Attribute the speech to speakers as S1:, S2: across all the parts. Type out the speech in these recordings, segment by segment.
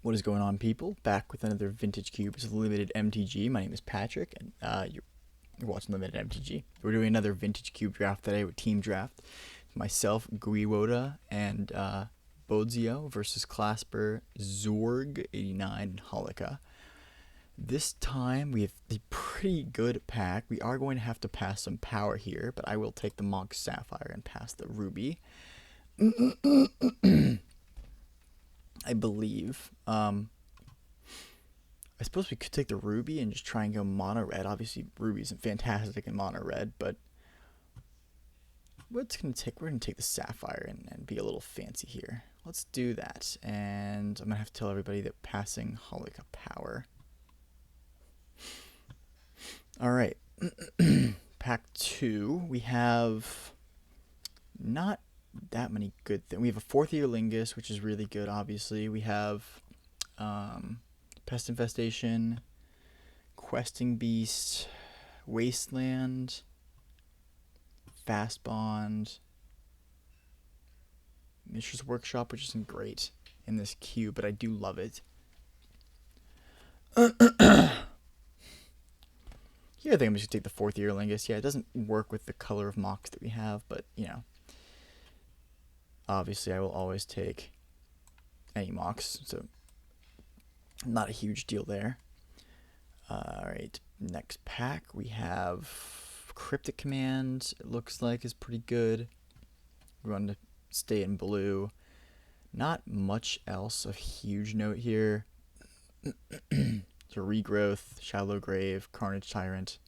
S1: What is going on, people? Back with another Vintage Cube. It's a limited MTG. My name is Patrick, and you're watching Limited MTG. We're doing another Vintage Cube draft today with Team Draft. Myself, Guiwoda, and Bodzio versus Clasper, Zorg89, and Holika. This time we have a pretty good pack. We are going to have to pass some power here, but I will take the Mox Sapphire and pass the Ruby. I believe. I suppose we could take the Ruby and just try and go mono red. Obviously, Ruby isn't fantastic in mono red, but what's gonna take? We're gonna take the Sapphire and be a little fancy here. Let's do that. And I'm gonna have to tell everybody that passing Holika power. All right, pack 2. We have not that many good things. We have a 4th year Lingus, which is really good. Obviously, we have Pest Infestation, Questing Beast, Wasteland, Fast Bond, Mishra's Workshop, which isn't great in this queue, but I do love it. Here, I think I'm just gonna take the 4th year Lingus. Yeah, it doesn't work with the color of Mox that we have, but you know, obviously, I will always take any Mox, so not a huge deal there. Alright, next pack we have Cryptic Command. It looks like is pretty good. We're going to stay in blue. Not much else of huge note here. So Regrowth, Shallow Grave, Carnage Tyrant.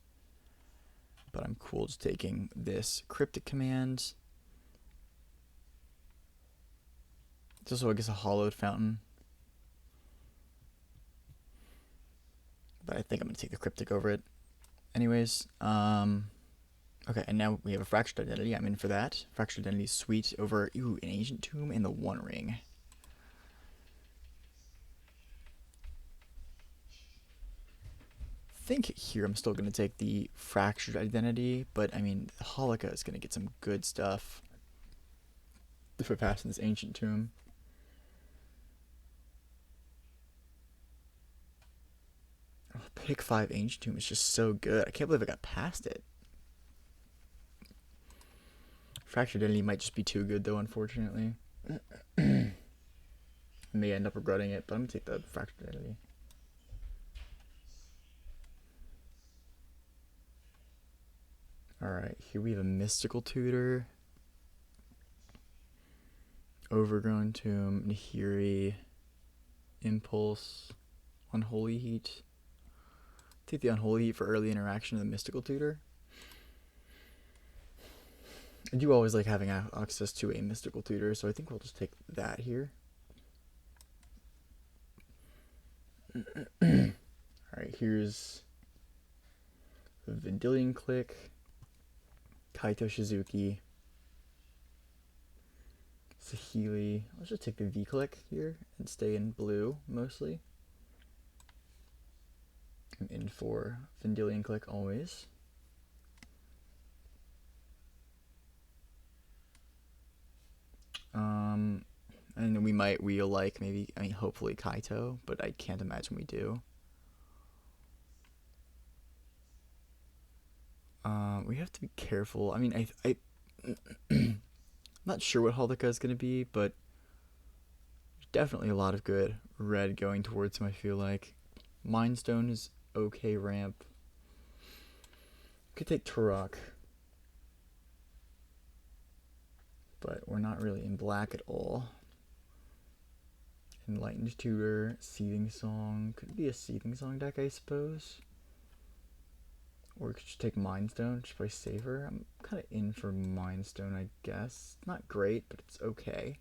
S1: But I'm cool just taking this Cryptic Command. It's also, I guess, a Hollowed Fountain. But I think I'm going to take the Cryptic over it. Anyways, okay, and now we have a Fractured Identity. I'm in for that. Fractured Identity is sweet over, an Ancient Tomb and the One Ring. I think here I'm still going to take the Fractured Identity, but I mean, Holika is going to get some good stuff if we're passing this Ancient Tomb. Pick 5 Ancient Tomb is just so good. I can't believe I got past it. Fractured Identity might just be too good, though, unfortunately. I may end up regretting it, but I'm going to take the Fractured Identity. Alright, here we have a Mystical Tutor, Overgrown Tomb, Nahiri, Impulse, Unholy Heat. Take the Unholy Heat for early interaction of the Mystical Tutor. I do always like having access to a Mystical Tutor, so I think we'll just take that here. Alright, here's the Vendilion Click, Kaito Shizuki, Saheeli. Let's just take the V-Click here and stay in blue, mostly. I'm in for Vendilion Click always. And then we might wheel like maybe, I mean, hopefully Kaito, but I can't imagine we do. We have to be careful. I mean, I'm not sure what Holika is going to be, but there's definitely a lot of good red going towards him, I feel like. Mind Stone is okay ramp. Could take Turok, but we're not really in black at all. Enlightened Tutor, Seething Song. Could be a Seething Song deck, I suppose. Or we could just take Mind Stone, just play safer. I'm kind of in for Mind Stone, I guess. It's not great, but it's okay.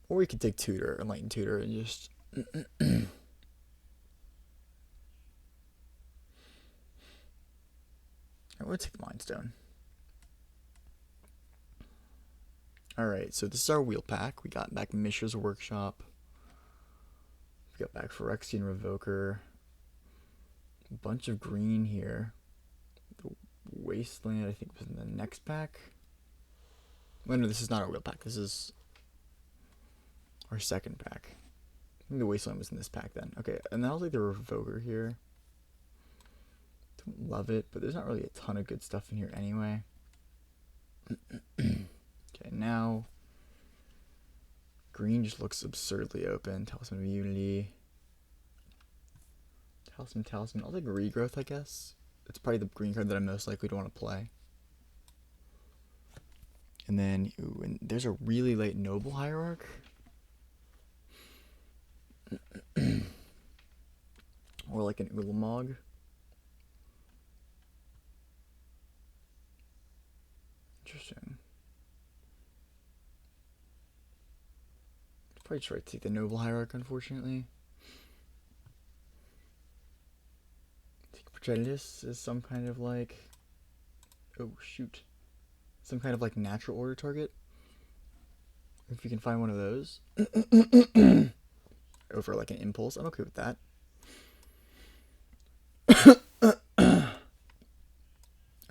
S1: Or we could take Tutor, Enlightened Tutor, and just... I would take the Mind Stone. Alright, so this is our wheel pack. We got back Mishra's Workshop. We got back Phyrexian Revoker. A bunch of green here. The Wasteland, I think, was in the next pack. Well, no, this is not our wheel pack. This is Our second pack. I think the Wasteland was in this pack then. Okay, and then I'll take the Revoker here. Don't love it, but there's not really a ton of good stuff in here anyway. Okay, now green just looks absurdly open. Talisman of Unity. Talisman. I'll take Regrowth, I guess. It's probably the green card that I'm most likely to want to play. And then, ooh, and there's a really late Noble Hierarch. Or like an Ulamog. Interesting. Probably try to take the Noble Hierarch, unfortunately. Take Prejudice as some kind of like... Oh, shoot. Some kind of like natural order target. If you can find one of those. Over like an Impulse. I'm okay with that.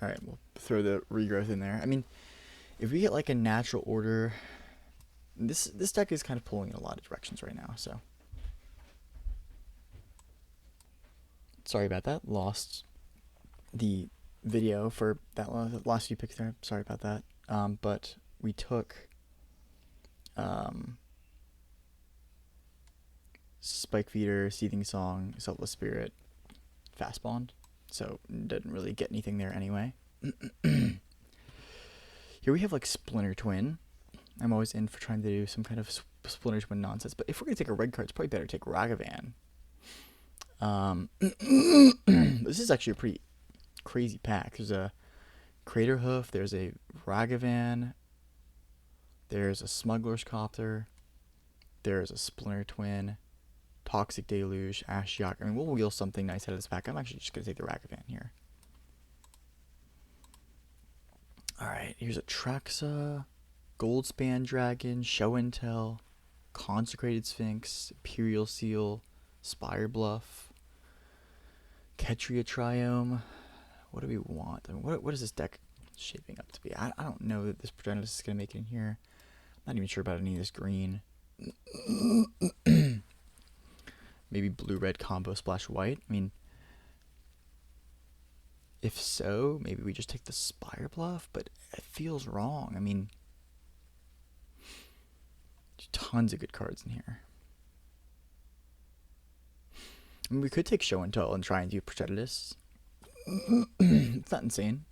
S1: Alright, we'll throw the Regrowth in there. I mean, if we get like a natural order... This deck is kind of pulling in a lot of directions right now, so... Sorry about that. Lost the video for that last few picks there. Sorry about that. But we took Spike Feeder, Seething Song, Selfless Spirit, Fast Bond. So didn't really get anything there anyway. Here we have like Splinter Twin. I'm always in for trying to do some kind of Splinter Twin nonsense. But if we're going to take a red card, it's probably better to take Ragavan. This is actually a pretty crazy pack. There's a Crater Hoof, there's a Ragavan, there's a Smuggler's Copter, there's a Splinter Twin, Toxic Deluge, Ashiok. I mean, we'll wheel something nice out of this pack. I'm actually just going to take the Ragavan here. Alright, here's a Traxa, Goldspan Dragon, Show and Tell, Consecrated Sphinx, Imperial Seal, Spire Bluff, Ketria Triome. What do we want? I mean, what is this deck shaping up to be? I don't know that this Progenitus is going to make it in here. I'm not even sure about any of this green. Maybe blue-red combo splash white. I mean, if so, maybe we just take the Spire Bluff, but it feels wrong. I mean, there's tons of good cards in here. I mean, we could take Show and Tell and try and do Progenitus. It's not insane.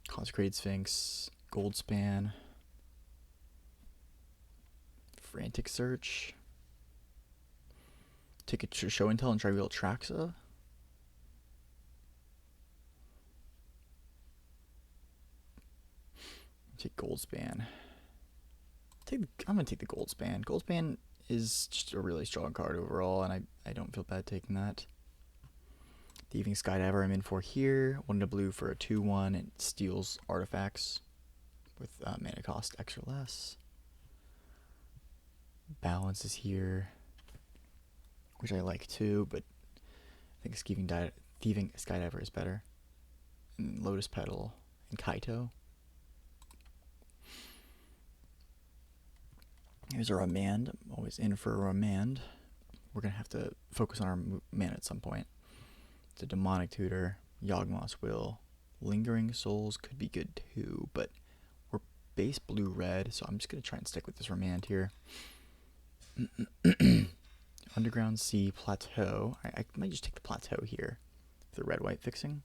S1: Consecrated Sphinx, Goldspan, Frantic Search. Take a Show and Tell and try wheel Traxa. Take Goldspan. I'm gonna take the Goldspan. Goldspan is just a really strong card overall, and I don't feel bad taking that. Thieving Skydiver I'm in for here. 1 to blue for a 2/1. It steals artifacts with mana cost X or less. Balance is here, which I like too, but I think Thieving Skydiver is better. And Lotus Petal and Kaito. Here's a Remand. I'm always in for a Remand. We're going to have to focus on our mana at some point. It's a Demonic Tutor, Yawgmoth's Will, Lingering Souls could be good too, but we're base blue-red, so I'm just going to try and stick with this Remand here. Underground Sea, Plateau. I might just take the Plateau here. The red-white fixing.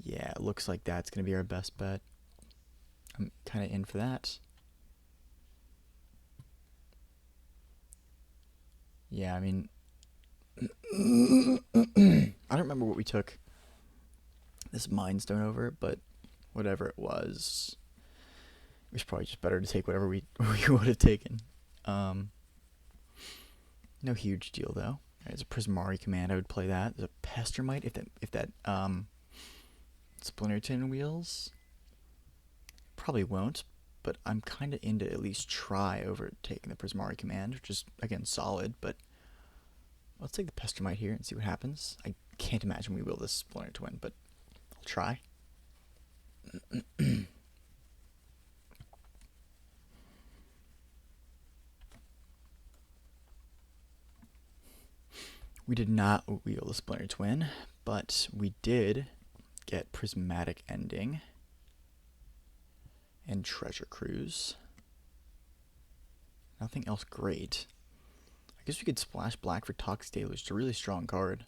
S1: Yeah, it looks like that's going to be our best bet. I'm kind of in for that. Yeah, I mean, I don't remember what we took this Mind Stone over, but whatever it was probably just better to take whatever we would have taken. No huge deal though. There's a Prismari command. I would play that. There's a Pestermite if that Splinter Twin wheels. Probably won't, but I'm kind of into at least try over taking the Prismari command, which is again solid. But let's take the Pestermite here and see what happens. I can't imagine we will this Splinter Twin, but I'll try. We did not wheel the Splinter Twin, but we did get Prismatic Ending and Treasure Cruise. Nothing else great. I guess we could splash black for Toxic Deluge. It's a really strong card.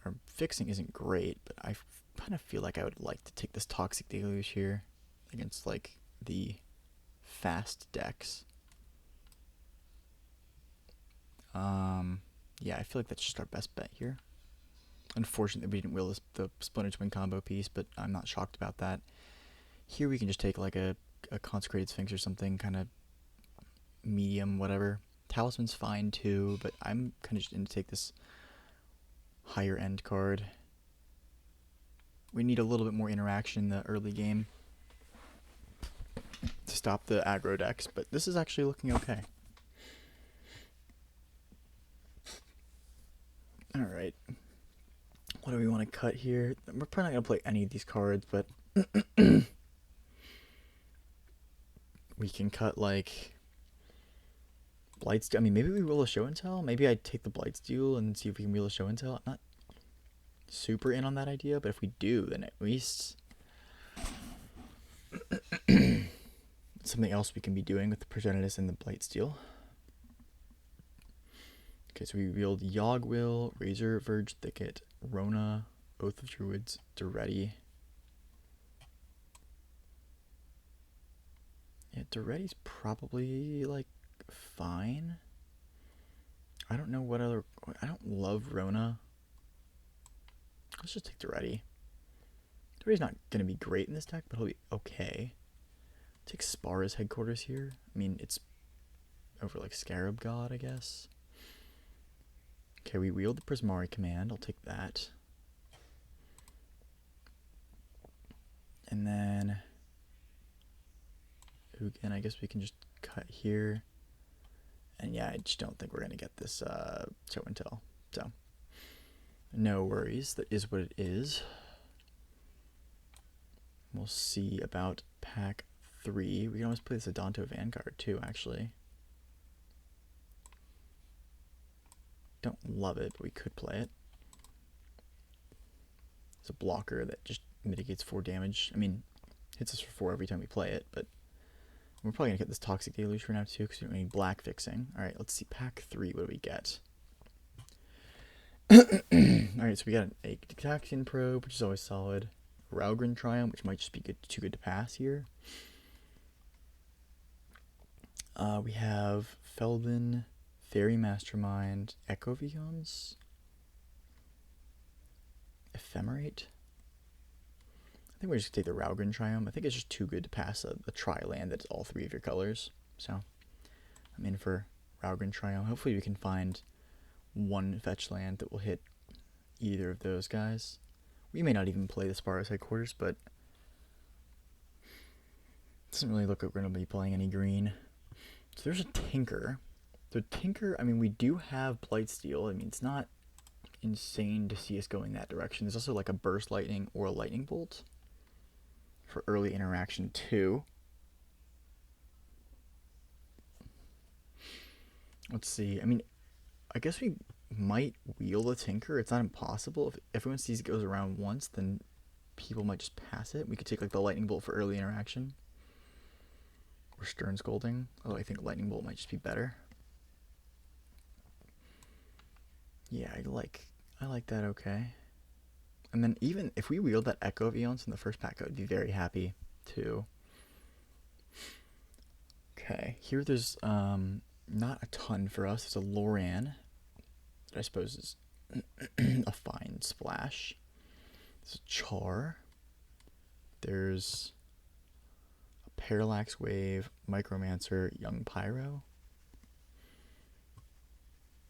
S1: Our fixing isn't great, but I kind of feel like I would like to take this Toxic Deluge here against like the fast decks. Yeah, I feel like that's just our best bet here. Unfortunately, we didn't wheel the Splinter Twin combo piece, but I'm not shocked about that. Here we can just take like a Consecrated Sphinx or something, kind of medium, whatever. Talisman's fine too, but I'm kind of just in to take this higher end card. We need a little bit more interaction in the early game to stop the aggro decks, but this is actually looking okay. Alright. What do we want to cut here? We're probably not going to play any of these cards, but we can cut like Blightsteel. I mean, maybe we wheel a Show and Tell. Maybe I take the Blightsteel and see if we can wheel a Show and Tell. I'm not super in on that idea, but if we do, then at least something else we can be doing with the Progenitus and the Blightsteel. Okay, so we wheeled Yogg-Will, Razor Verge Thicket, Rona, Oath of Druids, Duretti. Yeah, Duretti's probably like fine. I don't know what other. I don't love Rona. Let's just take Duretti. Duretti's not going to be great in this deck, but he'll be okay. Take Spara's Headquarters here. I mean, it's over like Scarab God, I guess. Okay, we wield the Prismari command. I'll take that. And then, again, I guess we can just cut here. And yeah, I just don't think we're going to get this Show and Tell. So, no worries. That is what it is. We'll see about pack 3. We can always play this Adanto Vanguard too, actually. Don't love it, but we could play it. It's a blocker that just mitigates 4 damage. I mean, hits us for 4 every time we play it, but we're probably going to get this Toxic Deluge for now too, because we don't need black fixing. Alright, let's see. Pack 3, what do we get? Alright, so we got an Ataxian Probe, which is always solid. Raugrin Triumph, which might just be too good to pass here. We have Felden, Fairy Mastermind, Echo Vions, Ephemerate. I think we're just going to take the Raugrin Triumph. I think it's just too good to pass a tri-land that's all 3 of your colors. So I'm in for Raugrin Triumph. Hopefully we can find one fetch land that will hit either of those guys. We may not even play the Spara's Headquarters, but it doesn't really look like we're going to be playing any green. So there's a Tinker. The Tinker, I mean, we do have Blightsteel. I mean, it's not insane to see us going that direction. There's also like a Burst Lightning or a Lightning Bolt for early interaction too. Let's see. I mean, I guess we might wheel the Tinker. It's not impossible. If everyone sees it goes around once, then people might just pass it. We could take like the Lightning Bolt for early interaction. Or Stern Scolding. Although I think Lightning Bolt might just be better. Yeah, I like that okay. And then even if we wheeled that Echo Vions in the first pack, I would be very happy too. Okay, here there's not a ton for us. There's a Loran that I suppose is a fine splash. There's a Char. There's a Parallax Wave, Micromancer, Young Pyro.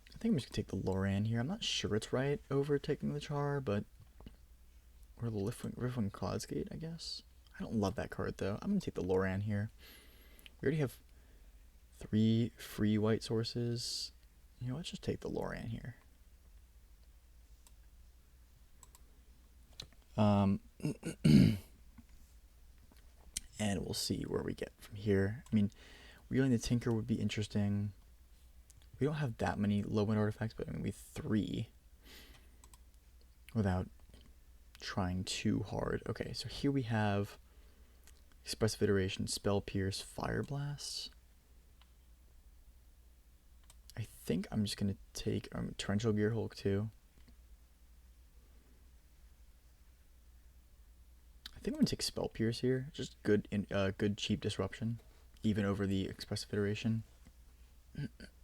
S1: I think I'm just going to take the Loran here. I'm not sure it's right over taking the Char, but... Or the Riftwing Cloudsgate, I guess. I don't love that card, though. I'm going to take the Loran here. We already have 3 free white sources. You know, let's just take the Loran here. And we'll see where we get from here. I mean, wheeling the Tinker would be interesting. We don't have that many low wind artifacts, but I mean, we have 3 without trying too hard. Okay, so here we have Expressive Iteration, Spell Pierce, Fire Blast. I think I'm just going to take Torrential Gearhulk too. I think I'm going to take Spell Pierce here. Just good, good cheap disruption, even over the Expressive Iteration.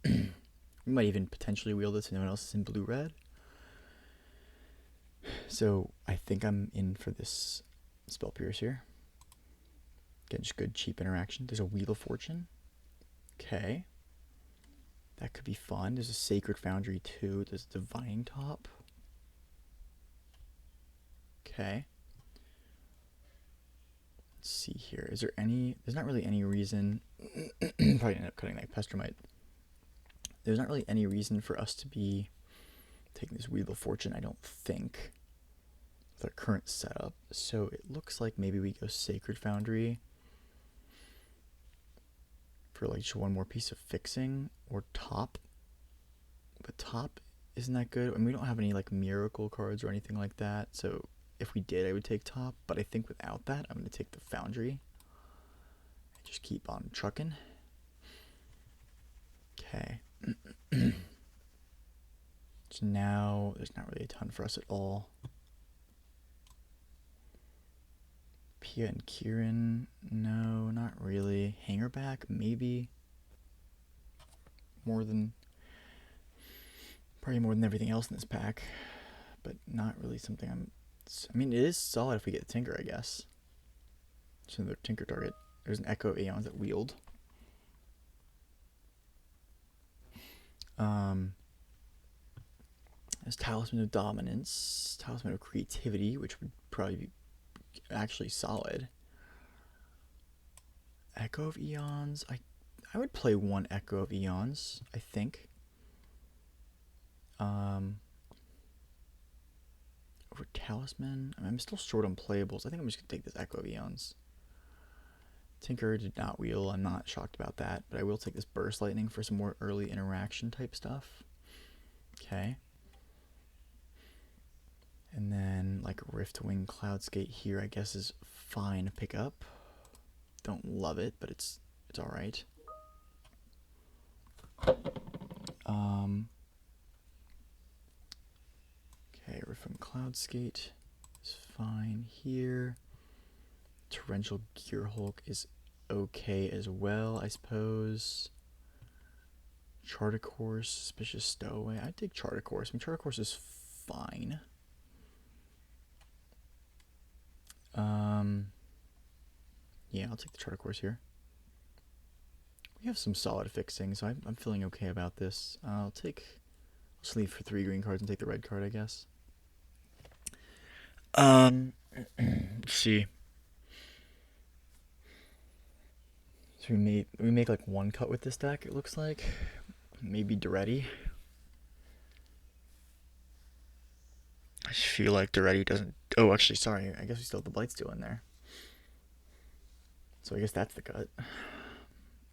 S1: We might even potentially wield this if no one else is in blue-red. So I think I'm in for this Spell Pierce here. Getting just good cheap interaction. There's a Wheel of Fortune. Okay. That could be fun. There's a Sacred Foundry too. There's Divine Top. Okay. Let's see here. Is there any... There's not really any reason... Probably end up cutting that Pestromite. There's not really any reason for us to be taking this Wheel of Fortune, I don't think, with our current setup. So it looks like maybe we go Sacred Foundry for like just one more piece of fixing, or Top. But Top isn't that good. I mean, we don't have any like miracle cards or anything like that. So if we did, I would take Top. But I think without that, I'm going to take the Foundry and just keep on trucking. Okay. So now there's not really a ton for us at all. Pia and Kieran, no, not really. Hangerback, maybe. Probably more than everything else in this pack, but not really something I mean, it is solid if we get Tinker, I guess. So the Tinker target. There's an Echo of Aeons that wield. There's Talisman of Dominance, Talisman of Creativity, which would probably be actually solid. Echo of Eons, I would play one Echo of Eons, I think. Over Talisman, I'm still short on playables. I think I'm just going to take this Echo of Eons. Tinker did not wheel, I'm not shocked about that, but I will take this Burst Lightning for some more early interaction type stuff. Okay. And then like Riftwing Cloudskate here, I guess is fine to pick up. Don't love it, but it's all right. Okay, Riftwing Cloudskate is fine here. Torrential Gearhulk is okay as well, I suppose. Charter Course, Suspicious Stowaway. I'd take Charter Course. I mean, Charter Course is fine. Yeah, I'll take the Charter Course here. We have some solid fixing, so I'm feeling okay about this. I'll just leave for 3 green cards and take the red card, I guess. Let's see. So we make like one cut with this deck, it looks like. Maybe Duretti. I just feel like Duretti doesn't... Oh, actually, sorry. I guess we still have the Blightsteel in there. So I guess that's the cut.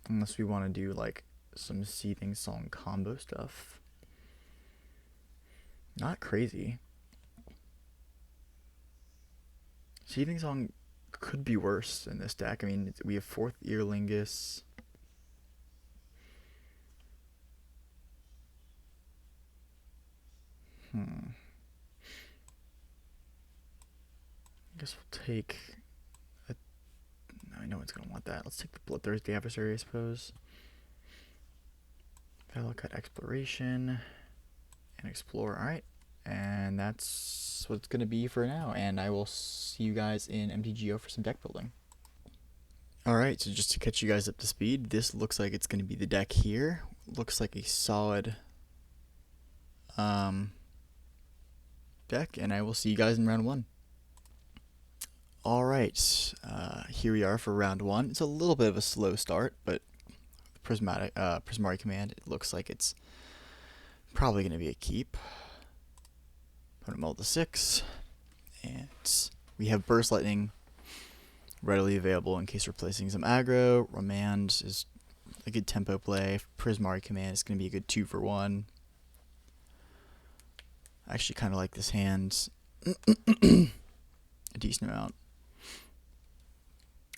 S1: Unless we want to do like some Seething Song combo stuff. Not crazy. Seething Song could be worse in this deck. I mean, we have 4th Earlingus. I guess we'll take... I know it's going to want that. Let's take the Bloodthirsty Adversary, I suppose. Valakut Exploration and Explore. Alright. And that's what it's going to be for now. And I will see you guys in MTGO for some deck building. Alright, so just to catch you guys up to speed, this looks like it's going to be the deck here. Looks like a solid deck. And I will see you guys in round 1. Alright, here we are for round 1. It's a little bit of a slow start, but Prismari command, it looks like it's probably going to be a keep. Put him all to 6, and we have Burst Lightning readily available in case we're placing some aggro. Remand is a good tempo play. Prismari command is going to be a good 2-for-1. I actually kind of like this hand a decent amount.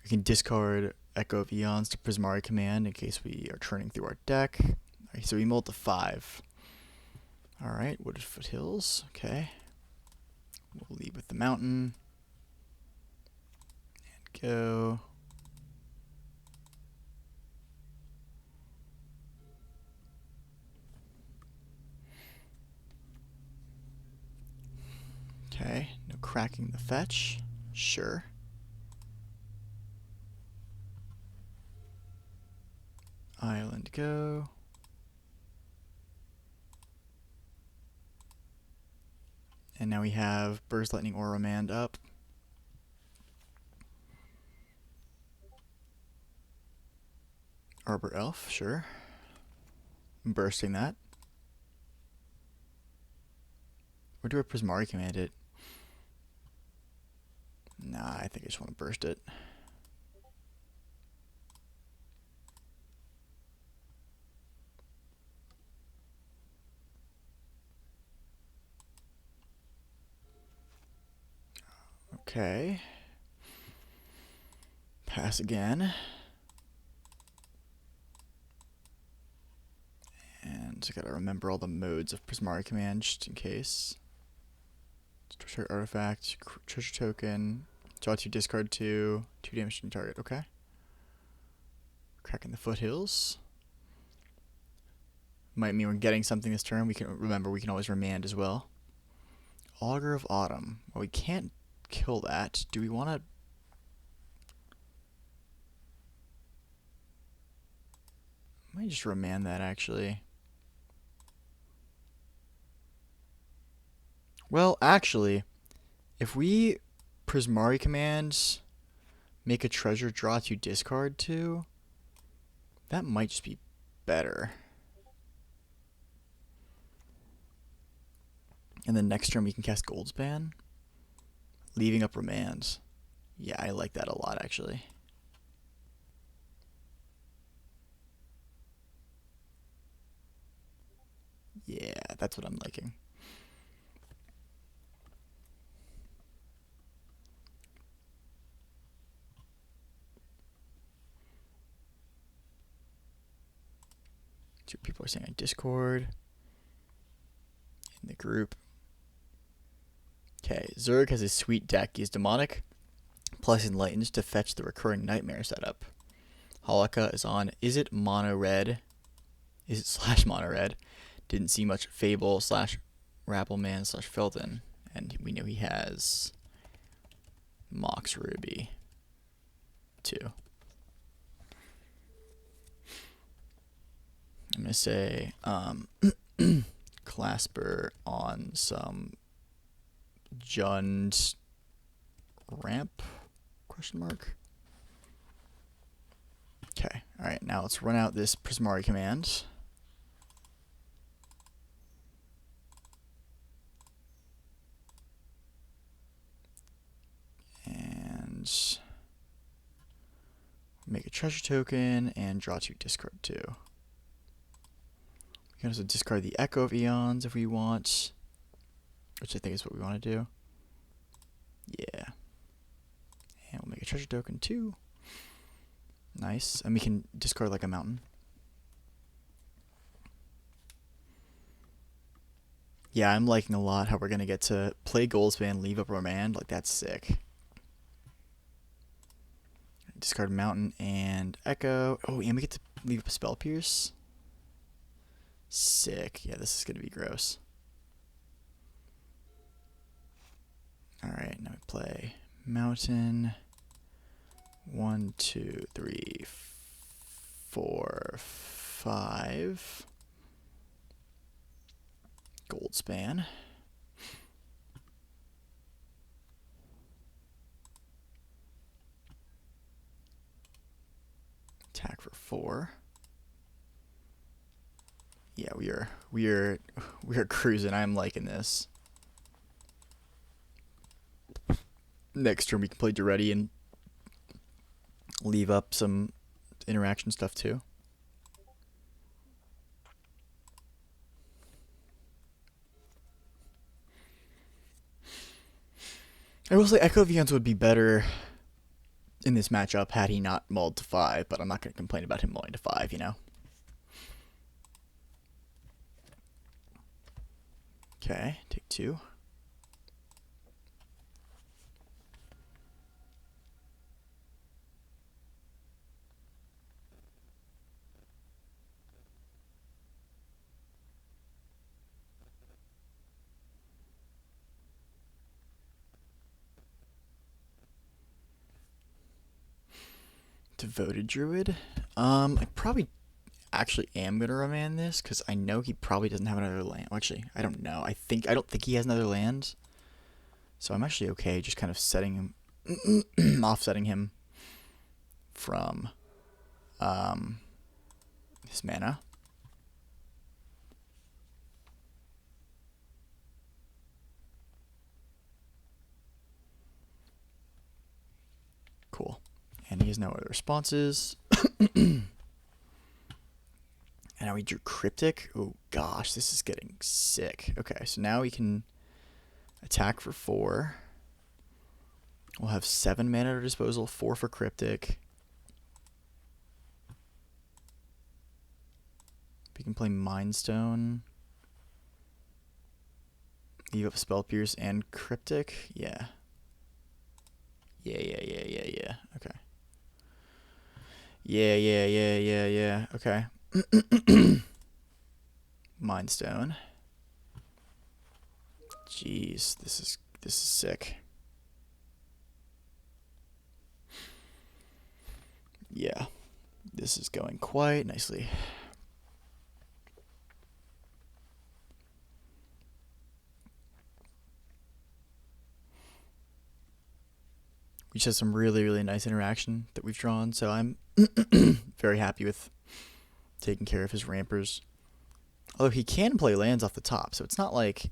S1: We can discard Echo of Eons to Prismari command in case we are churning through our deck. Alright, so we mulled to 5. Alright, Wooded Foothills. Okay. We'll lead with the mountain. And go. Okay, no cracking the fetch. Sure. Island go. And now we have Burst Lightning or Remand up. Arbor Elf, sure. I'm bursting that. Or do I Prismari command it? Nah, I think I just want to burst it. Okay. Pass again. And I gotta remember all the modes of Prismari command just in case. Treasure artifact, treasure token, draw 2, discard 2, 2 damage to target. Okay. Cracking the foothills. Might mean we're getting something this turn. We can remember we can always remand as well. Augur of Autumn. Well, we can't kill that. Do we want to? Might just remand that actually. Well, actually, if we Prismari commands, make a treasure, draw 2, discard 2, that might just be better. And then next turn we can cast Goldspan, leaving up remands. Yeah, I like that a lot actually. Yeah, that's what I'm liking. See what people are saying on Discord. In the group. Okay, Zerg has a sweet deck. He's demonic, plus enlightens to fetch the recurring nightmare setup. Holika is on. Is it mono red? Is it slash mono red? Didn't see much Fable slash Rappleman slash Felton, and we know he has Mox Ruby too. I'm gonna say Clasper on some Jund ramp ? Okay, alright, now let's run out this Prismari command. And make a treasure token and draw 2, discard 2. We can also discard the Echo of Eons if we want, which I think is what we want to do. Yeah. And we'll make a treasure token too. Nice. And we can discard like a mountain. Yeah, I'm liking a lot how we're going to get to play Goldspan, leave up Remand. Like, that's sick. Discard mountain and Echo. Oh, and we get to leave up a Spell Pierce. Sick. Yeah, this is going to be gross. Alright, now we play mountain. 1, 2, 3, 4, 5. Goldspan. Attack for 4. Yeah, we are cruising. I'm liking this. Next turn we can play Duretti and leave up some interaction stuff too. I will say Echo Vians would be better in this matchup had he not mulled to 5, but I'm not going to complain about him mulling to 5, you know? Okay, take 2. Devoted Druid. I probably actually am gonna remand this because I know he probably doesn't have another land. Well, actually, I don't know. I don't think he has another land. So I'm actually okay just kind of setting him offsetting him from his mana. Cool. And he has no other responses. And now we drew Cryptic. Oh gosh, this is getting sick. Okay, so now we can attack for 4. We'll have 7 mana at our disposal, 4 for Cryptic. We can play Mind Stone. You have Spell Pierce and Cryptic? Yeah. Yeah. Okay. Yeah. Okay. Mind Stone. Jeez, this is sick. Yeah. This is going quite nicely. We just have some really, really nice interaction that we've drawn, so I'm very happy with taking care of his rampers. Although he can play lands off the top, so it's not like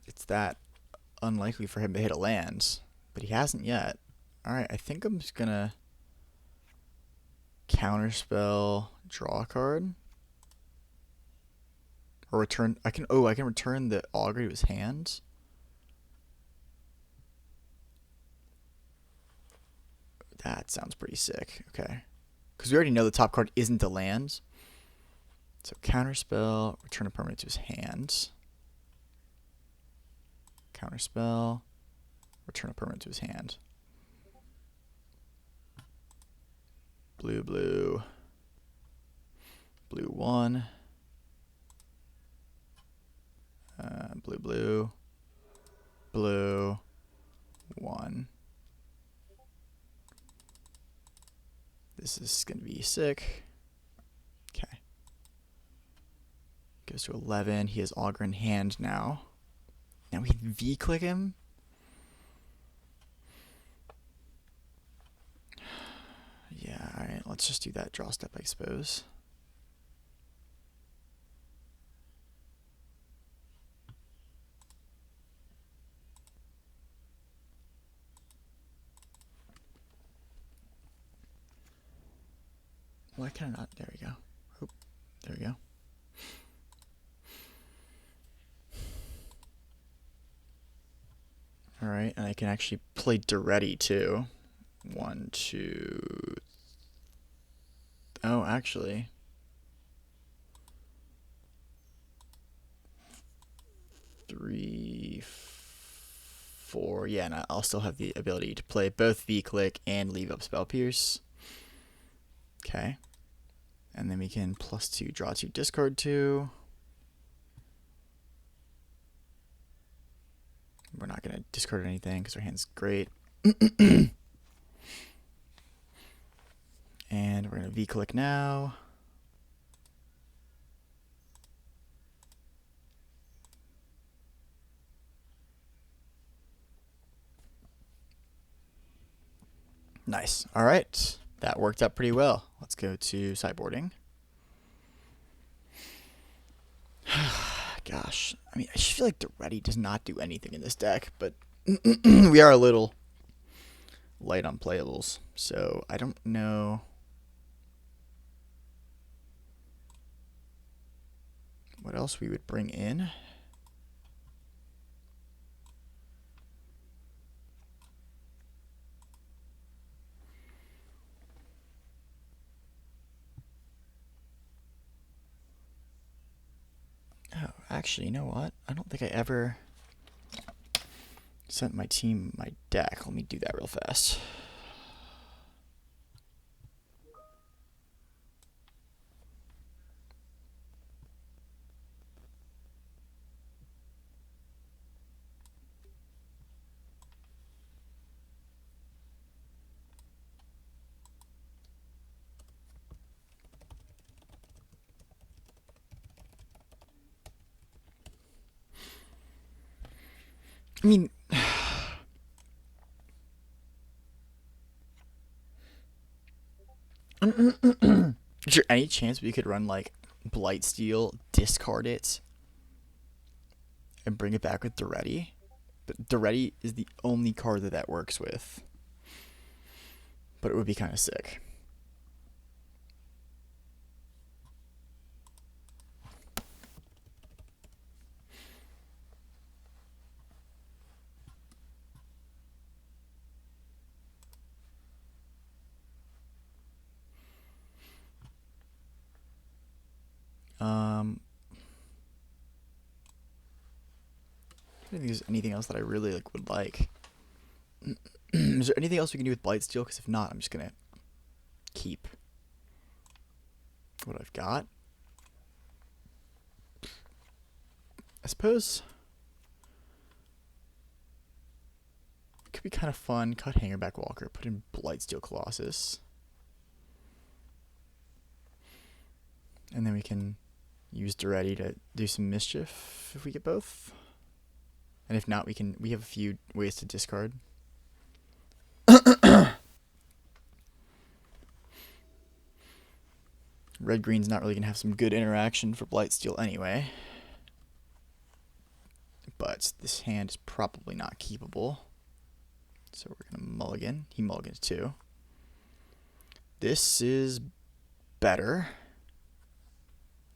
S1: it's that unlikely for him to hit a land, but he hasn't yet. Alright, I think I'm just gonna counterspell, draw a card. Or return, I can return the Augury to his hand. That sounds pretty sick. Okay. Because we already know the top card isn't a land. So counterspell, return a permanent to his hand. Counterspell, return a permanent to his hand. Blue, blue. Blue 1. Blue, blue. Blue 1. This is going to be sick. Okay. Goes to 11. He has Augur in hand now. Now we V-click him. Yeah, alright. Let's just do that draw step, I suppose. Why can I not? There we go. Oop, there we go. Alright, and I can actually play Duretti too. 1, 2. Oh, actually. Three, 4. Yeah, and I'll still have the ability to play both V-click and leave up Spell Pierce. Okay. And then we can +2, draw 2, discard 2. We're not going to discard anything because our hand's great. And we're going to V-click now. Nice. All right. That worked out pretty well. Let's go to sideboarding. Gosh. I mean, I just feel like Duretti does not do anything in this deck, but we are a little light on playables, so I don't know what else we would bring in. Actually, you know what? I don't think I ever sent my team my deck. Let me do that real fast. I mean, is there any chance we could run like Blightsteel, discard it, and bring it back with Duretti? But Duretti is the only card that works with. But it would be kind of sick. I don't think there's anything else that I really would like. Is there anything else we can do with Blightsteel? Because if not, I'm just gonna keep what I've got. I suppose it could be kind of fun. Cut Hangerback Walker, put in Blightsteel Colossus, and then we can use Duretti to do some mischief if we get both. And if not, we have a few ways to discard. Red green's not really gonna have some good interaction for Blightsteel anyway. But this hand is probably not keepable. So we're gonna mulligan. He mulligans too. This is better.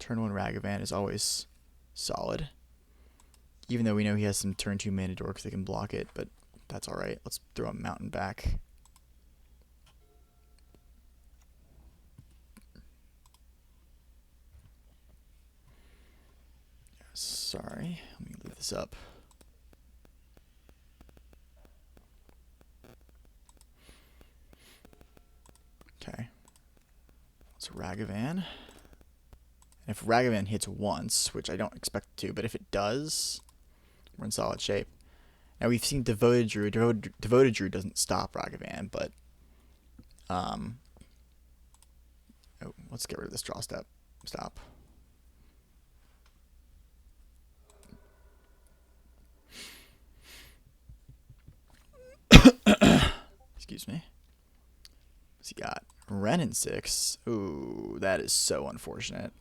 S1: Turn 1 Ragavan is always solid. Even though we know he has some turn 2 mana dorks that can block it, but that's alright. Let's throw a mountain back. Sorry, let me leave this up. Okay. It's Ragavan. And if Ragavan hits once, which I don't expect it to, but if it does, we're in solid shape. Now we've seen Devoted Druid. Devoted Druid doesn't stop Ragavan, but oh, let's get rid of this draw step. Stop. Excuse me. What's he got? Ren in 6. Ooh, that is so unfortunate.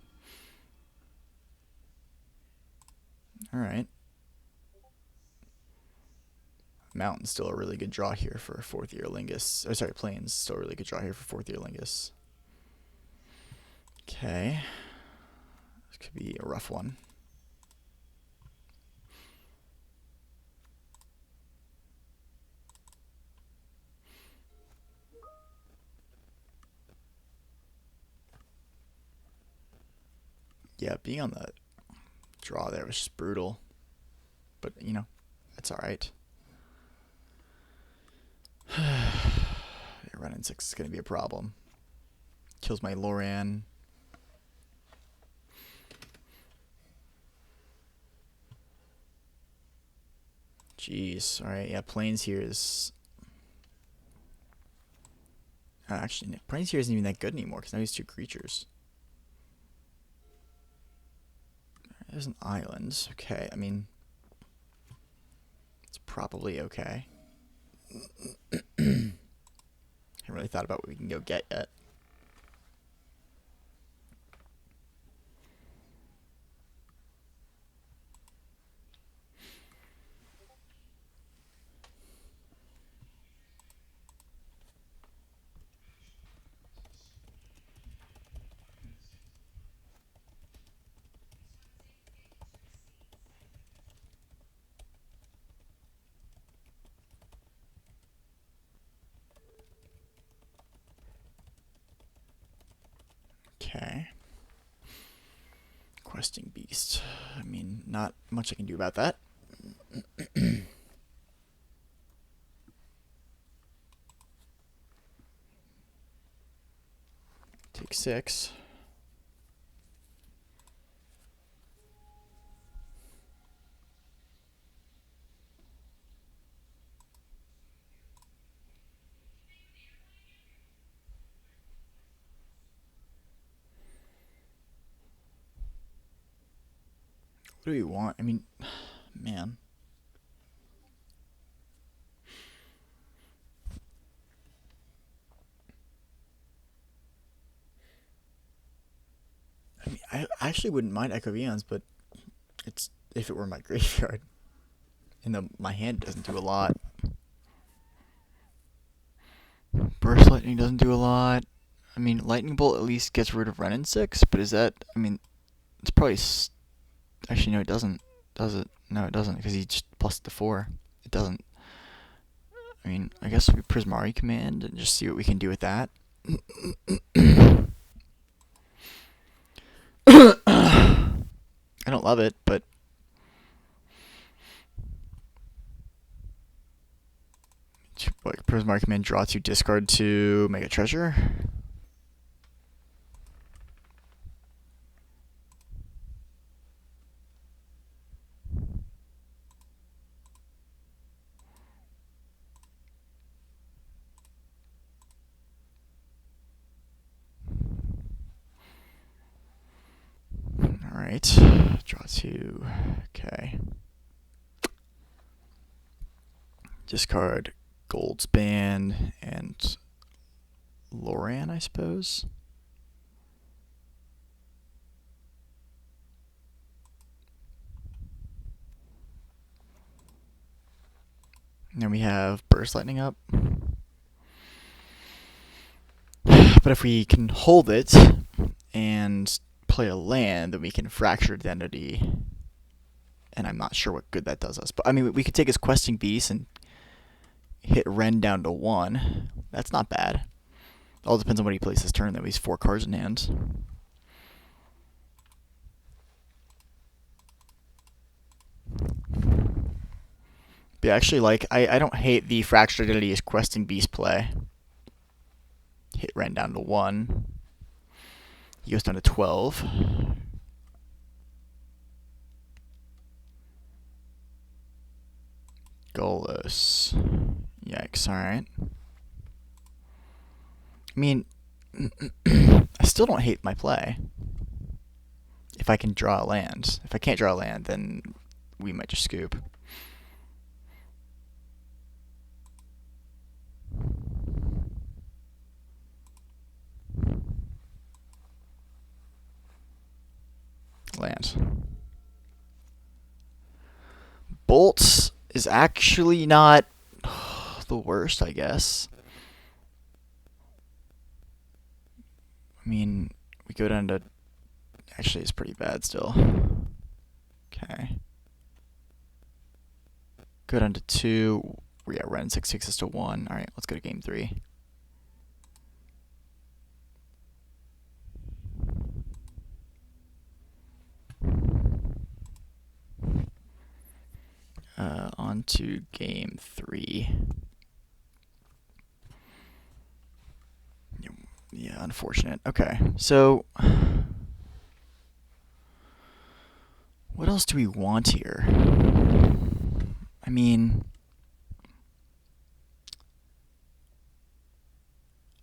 S1: Alright. Mountain's still a really good draw here for 4th year Lingus. Oh, sorry, Plains still a really good draw here for 4th year Lingus. Okay. This could be a rough one. Yeah, being on the draw there was just brutal. But, you know, that's alright. Running 6 is going to be a problem. Kills my Loran. Jeez. Alright, yeah, Plains here is... actually, Plains here isn't even that good anymore because now he's 2 creatures. There's an island. Okay, I mean... it's probably okay. I haven't really thought about what we can go get yet. Okay. Questing Beast. I mean, not much I can do about that. Take 6. What do we want? I mean, man. I mean, I actually wouldn't mind Echo Eons, but it's if it were my graveyard. And my hand doesn't do a lot. Burst Lightning doesn't do a lot. I mean, Lightning Bolt at least gets rid of Renin 6, but is that... I mean, it's probably... Actually, no, it doesn't. Does it? No, it doesn't, because he just plus the 4. It doesn't. I mean, I guess we Prismari command and just see what we can do with that. I don't love it, but... Like, Prismari command, draw 2, discard 2, make a treasure. Alright, draw 2, okay. Discard Gold's Band and Loran, I suppose. And then we have Burst Lightning up. But if we can hold it and play a land, then we can Fracture Identity. And I'm not sure what good that does us. But I mean, we could take his Questing Beast and hit Ren down to 1. That's not bad. All depends on what he plays this turn, though. He's 4 cards in hand. But yeah, actually, like, I don't hate the Fractured Identity as Questing Beast play. Hit Ren down to 1. He goes down to 12. Golos. Yikes, alright. I mean, I still don't hate my play. If I can draw a land. If I can't draw a land, then we might just scoop. Land. Bolts is actually not the worst, I guess. I mean, we go down to... Actually, it's pretty bad still. Okay. Go down to 2. Yeah, Ren 6 takes us to 1. Alright, let's go to game 3. On to game 3. Yeah, unfortunate. Okay, so... What else do we want here? I mean...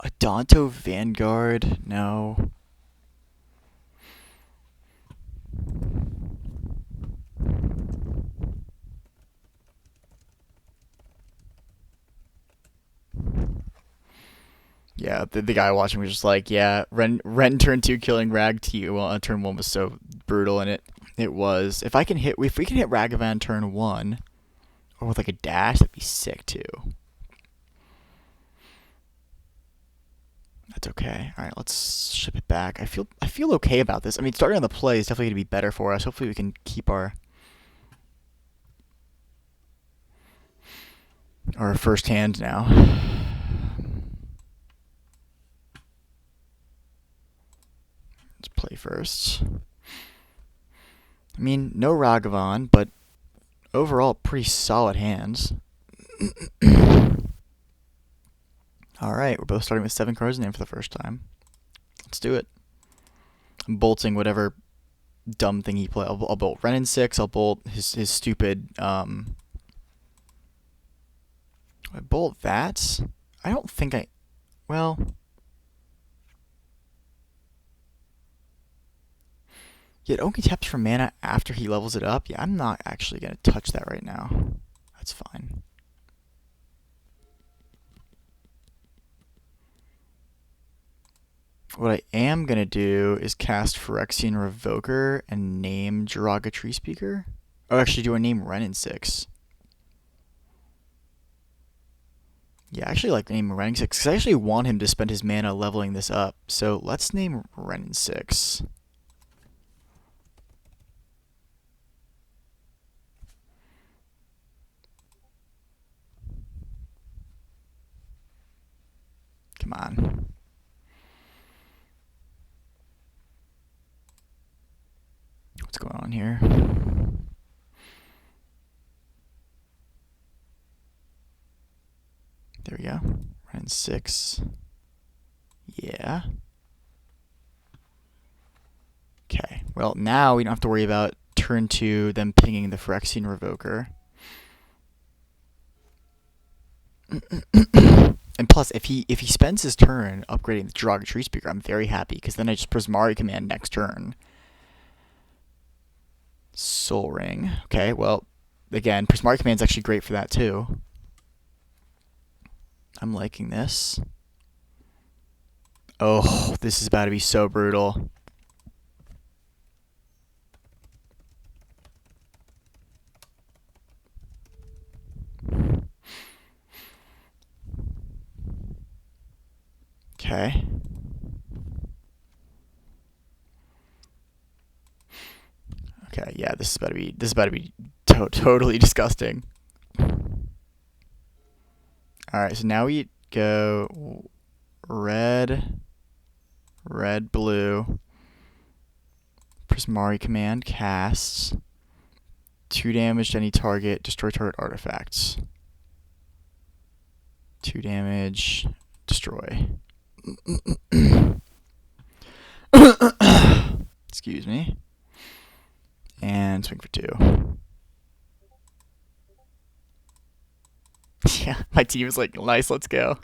S1: A Danto Vanguard? No. Yeah, the guy watching was just like, yeah, Ren turn 2 killing Rag to you on turn 1 was so brutal, and it was. If we can hit Ragavan turn 1, or with like a dash, that'd be sick too. That's okay. All right, let's ship it back. I feel okay about this. I mean, starting on the play is definitely gonna be better for us. Hopefully, we can keep our first hand now. Let's play first. I mean, no Ragavan, but overall pretty solid hands. Alright, we're both starting with 7 cards in the name for the first time. Let's do it. I'm bolting whatever dumb thing he play. I'll bolt Renin 6, I'll bolt his stupid, I bolt that? I don't think well... It only taps for mana after he levels it up? Yeah, I'm not actually going to touch that right now. That's fine. What I am going to do is cast Phyrexian Revoker and name Jiraga Tree Speaker. Oh, actually, do I name Renin 6? Yeah, I actually like naming Renin 6 because I actually want him to spend his mana leveling this up. So let's name Renin 6. Come on. What's going on here? There we go. Renin 6. Yeah. Okay. Well, now we don't have to worry about turn 2, them pinging the Phyrexian Revoker. And plus, if he spends his turn upgrading the Jiraga Tree Speaker, I'm very happy, because then I just Prismari command next turn. Soul Ring. Okay, well, again, Prismari command's actually great for that, too. I'm liking this. Oh, this is about to be so brutal. Okay. Okay, yeah, this is about to be totally disgusting. Alright, so now we go red, blue. Prismari command casts 2 damage to any target, destroy target artifacts. 2 damage, destroy. Excuse me. And swing for 2. Yeah, my team is like, nice, let's go.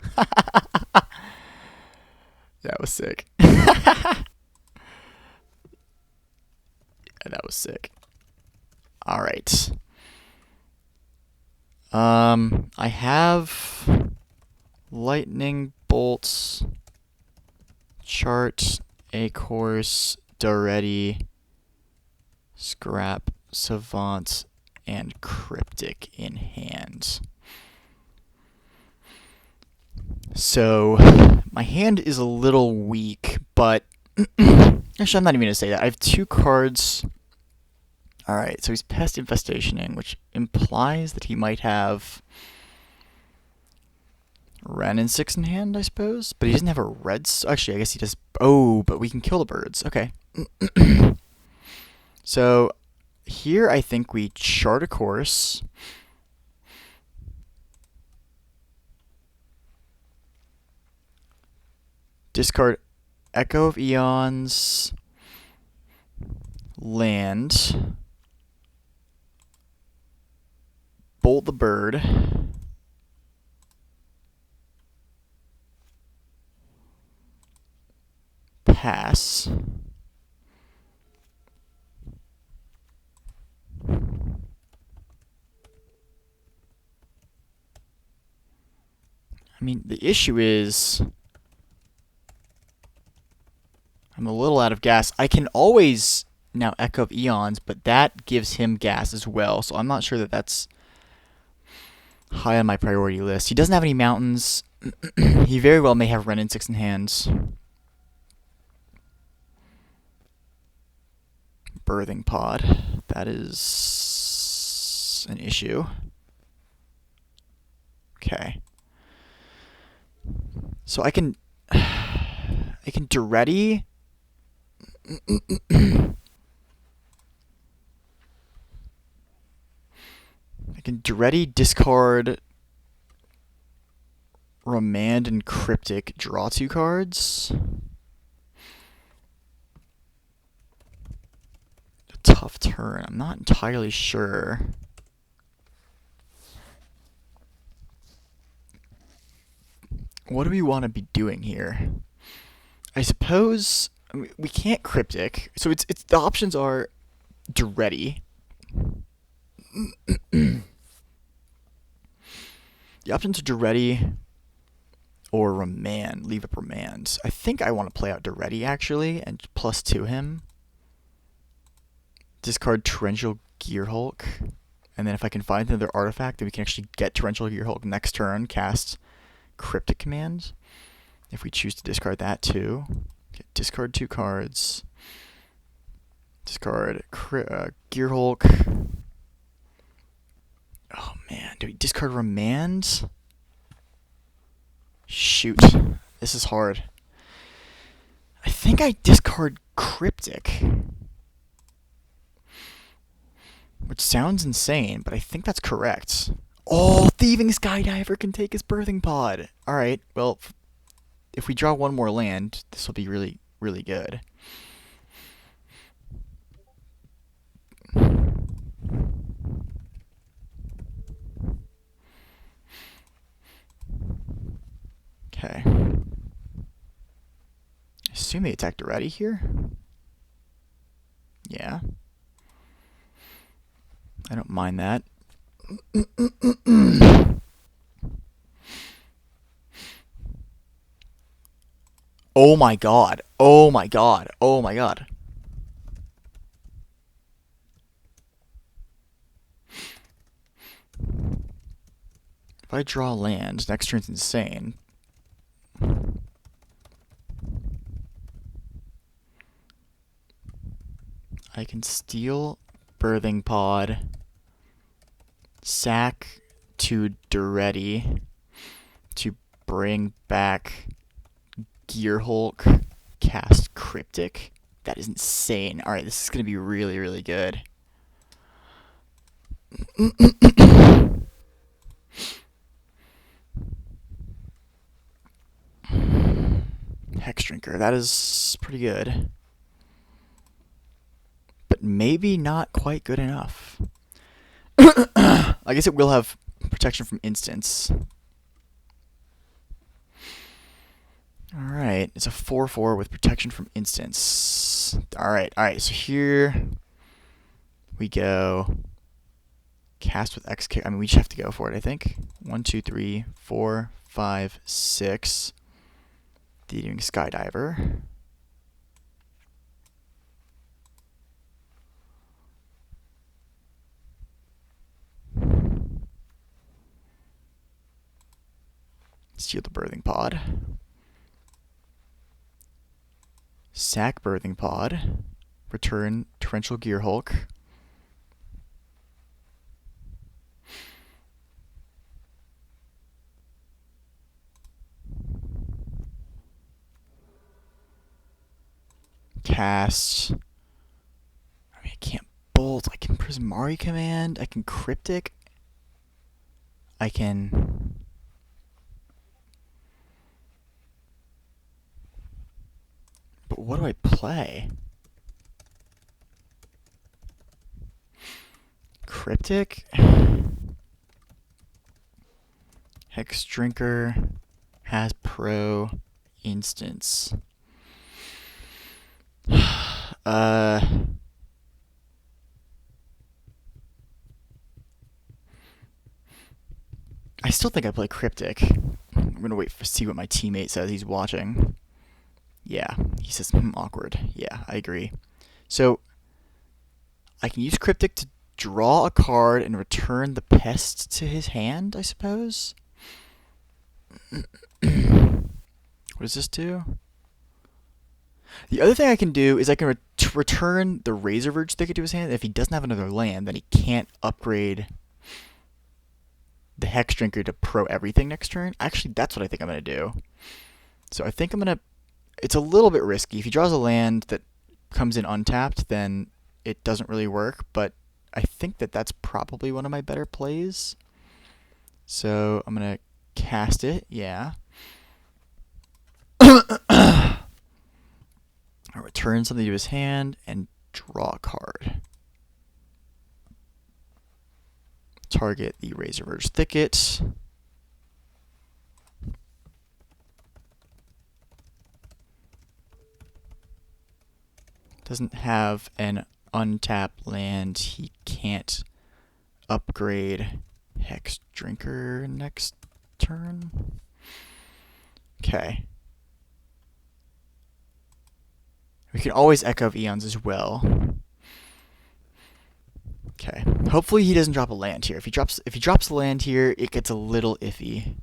S1: That was sick. Yeah, that was sick. Alright. I have lightning bolts, chart, a course, Daretti, scrap, savant, and cryptic in hand. So my hand is a little weak, but actually I'm not even going to say that. I have 2 cards. Alright, so he's Pest Infestationing, which implies that he might have Renin 6 in hand, I suppose? But he doesn't have a red... Actually, I guess he does... Oh, but we can kill the birds. Okay. So here I think we chart a course. Discard Echo of Eons, land, bolt the bird, pass, I mean, the issue is I'm a little out of gas. I can always now Echo of Eons, but that gives him gas as well, so I'm not sure that that's high on my priority list. He doesn't have any mountains. He very well may have Renin 6 in hands. Birthing pod. That is an issue. Okay. So I can Daretti. can Duretti, discard Remand and Cryptic, draw 2 cards. A tough turn. I'm not entirely sure. What do we want to be doing here? I suppose we can't Cryptic, so it's the options are Duretti. The options are Duretti or Remand. Leave up Remand. I think I want to play out Duretti actually and +2 him. Discard Torrential Gearhulk, and then if I can find another artifact, then we can actually get Torrential Gearhulk next turn. Cast Cryptic Command. If we choose to discard that too, discard 2 cards. Discard Gearhulk. Oh man, do we discard Remand? Shoot, this is hard. I think I discard Cryptic, which sounds insane, but I think that's correct. Oh, Thieving Skydiver can take his Birthing Pod. Alright, well, if we draw 1 more land, this will be really, really good. Okay. I assume they attacked already here? Yeah. I don't mind that. Oh my god. Oh my god. Oh my god. If I draw land, next turn's insane. I can steal Birthing Pod, sack to Duretti to bring back Gearhulk, cast Cryptic. That is insane. Alright, this is going to be really, really good. Hex Drinker, that is pretty good. But maybe not quite good enough. I guess it will have protection from instants. Alright, it's a 4/4 with protection from instants. Alright, so here we go. Cast with X. I mean, we just have to go for it, I think. 1, 2, 3, 4, 5, 6. Thieving Skydiver. Steal the Birthing Pod. Sack Birthing Pod. Return Torrential Gearhulk. Cast. I mean, I can't bolt. I can Prismari Command. I can Cryptic. I can. But what do I play? Cryptic? Hex Drinker has Pro Instance. I still think I play Cryptic. I'm gonna wait to see what my teammate says. He's watching. Yeah, he says awkward. Yeah, I agree. So I can use Cryptic to draw a card and return the pest to his hand, I suppose. What does this do? The other thing I can do is I can return the Razorverge Thicket to his hand. If he doesn't have another land, then he can't upgrade the Hex Drinker to Pro Everything next turn. Actually, that's what I think I'm going to do. So I think I'm going to... It's a little bit risky. If he draws a land that comes in untapped, then it doesn't really work. But I think that that's probably one of my better plays. So I'm going to cast it, yeah. I'll return something to his hand and draw a card. Target the Razorverge Thicket. Doesn't have an untapped land. He can't upgrade Hex Drinker next turn. Okay. We can always Echo of Eons as well. Okay. Hopefully he doesn't drop a land here. If he drops the land here, it gets a little iffy.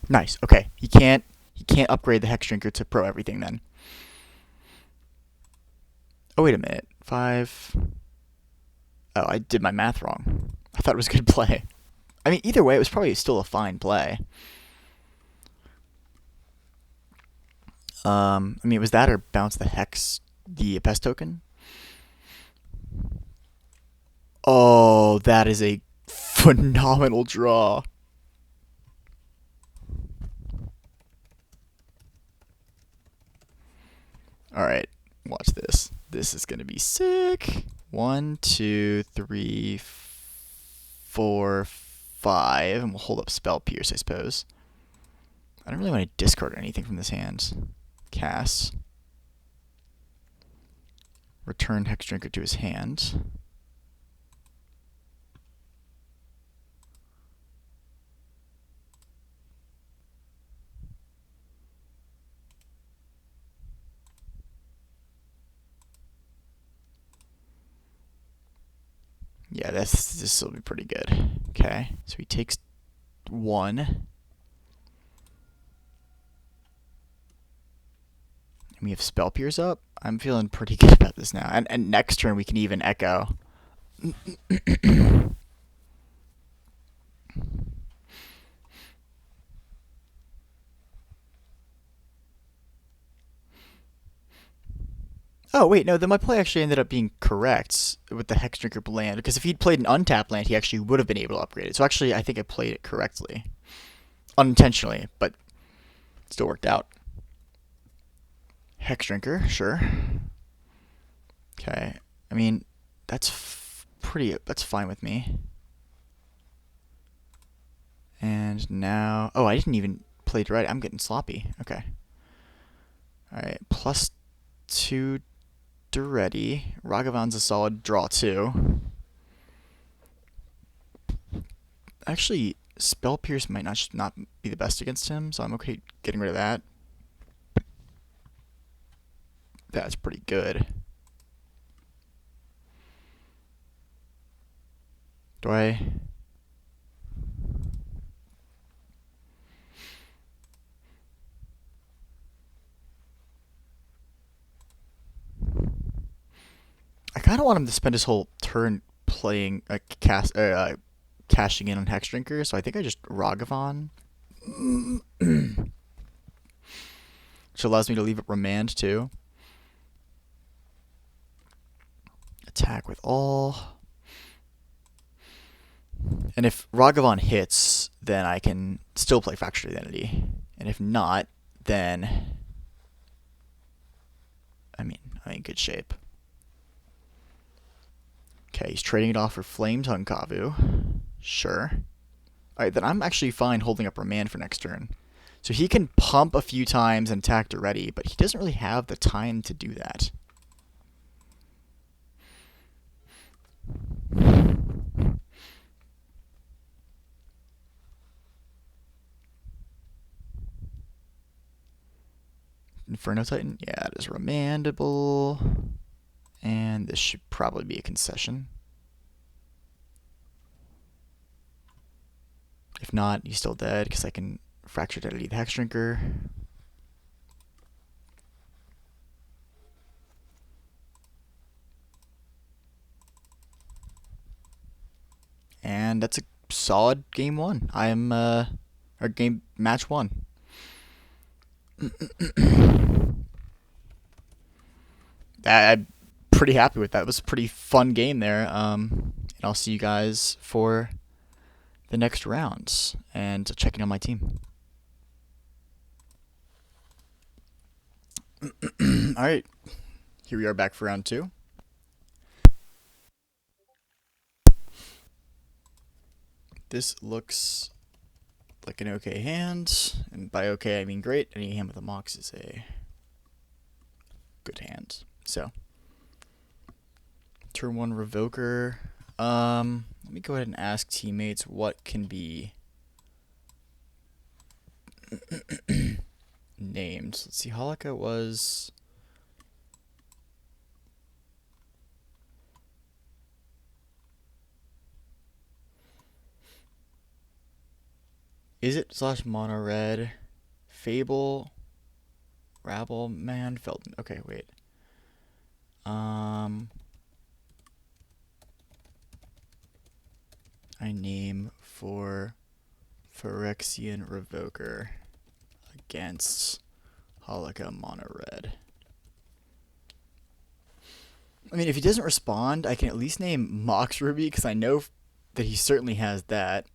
S1: Nice. Okay. He can't upgrade the Hex Drinker to Pro everything then. Oh, wait a minute. 5. Oh, I did my math wrong. I thought it was a good play. I mean, either way, it was probably still a fine play. I mean, it was that or bounce the Hex, the Pest token. Oh, that is a phenomenal draw. Alright, watch this. This is going to be sick. 1, 2, 3, 4, 5. And we'll hold up Spell Pierce, I suppose. I don't really want to discard anything from this hand. Cast. Return Hex Drinker to his hand. Yeah, this will be pretty good. Okay, so he takes 1. And we have Spell Pierce up. I'm feeling pretty good about this now. And next turn we can even Echo. Oh, wait, no, then my play actually ended up being correct with the Hex Drinker land, because if he'd played an untapped land, he actually would have been able to upgrade it. So actually, I think I played it correctly. Unintentionally, but still worked out. Hex Drinker, sure. Okay, I mean, that's fine with me. And now, oh, I didn't even play it right. I'm getting sloppy. Okay. Alright, +2 ready. Ragavan's a solid draw too. Actually, Spell Pierce might not be the best against him, so I'm okay getting rid of that. That's pretty good. Do I... I kind of want him to spend his whole turn playing cashing in on Hex Drinker, so I think I just Ragavan. Which allows me to leave it Remand too. Attack with all. And if Ragavan hits, then I can still play Fractured Identity. And if not, then I'm in good shape. Okay, he's trading it off for Flame Tongue Kavu. Sure. Alright, then I'm actually fine holding up Remand for next turn. So he can pump a few times and attack already, but he doesn't really have the time to do that. Inferno Titan? Yeah, it is remandable. And this should probably be a concession. If not, he's still dead because I can Fractured Identity the Hex Drinker. And that's a solid game 1. Match 1. I'm pretty happy with that. It was a pretty fun game there. And I'll see you guys for the next rounds and checking on my team. All right, here we are back for round 2. This looks like an okay hand, and by okay I mean great. Any hand with a mox is a good hand. So, turn 1 Revoker. Let me go ahead and ask teammates what can be named. Let's see, Holika was... Is it / mono red? Fable? Rabble? Man? Felton? Okay, wait. I name for Phyrexian Revoker against Holika mono red. I mean, if he doesn't respond, I can at least name Mox Ruby, because I know that he certainly has that.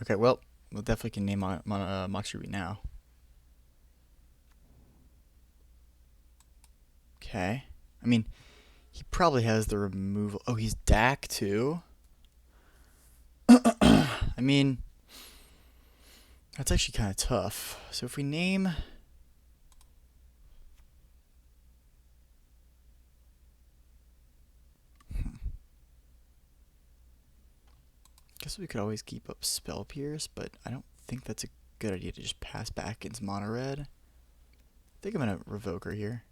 S1: Okay, well, we'll definitely can name Mox Ruby now. Okay. I mean, he probably has the removal. Oh, he's DAC too? I mean, that's actually kind of tough. So if we name... Guess we could always keep up Spell Pierce, but I don't think that's a good idea to just pass back against mono red. I think I'm going to Revoker here.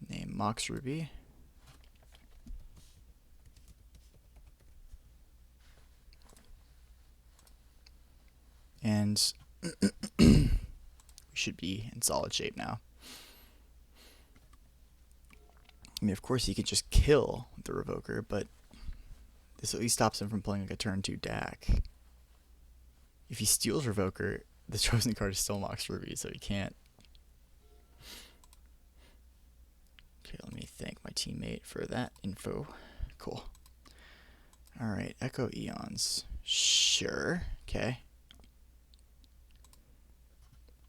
S1: Name Mox Ruby. And we should be in solid shape now. I mean, of course, he could just kill the Revoker, but this at least stops him from playing like a turn 2 DAC. If he steals Revoker, the chosen card is still Mox Ruby, so he can't. Okay, let me thank my teammate for that info. Cool. Alright, Echo Eons. Sure. Okay.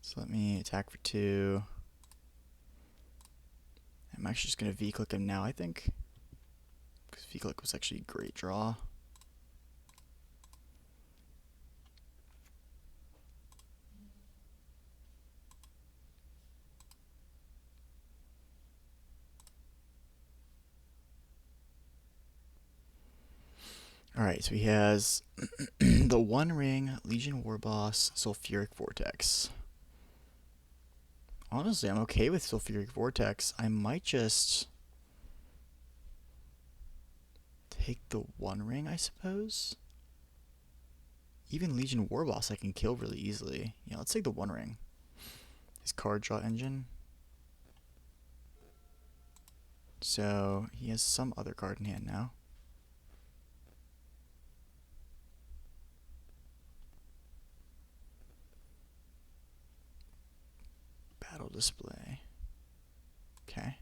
S1: So let me attack for 2. I'm actually just going to V-click him now, I think. Because V-click was actually a great draw. Alright, so he has the One Ring, Legion Warboss, Sulfuric Vortex. Honestly, I'm okay with Sulfuric Vortex. I might just take the One Ring, I suppose. Even Legion Warboss I can kill really easily. Yeah, let's take the One Ring. His card draw engine. So, he has some other card in hand now. Battle display. Okay.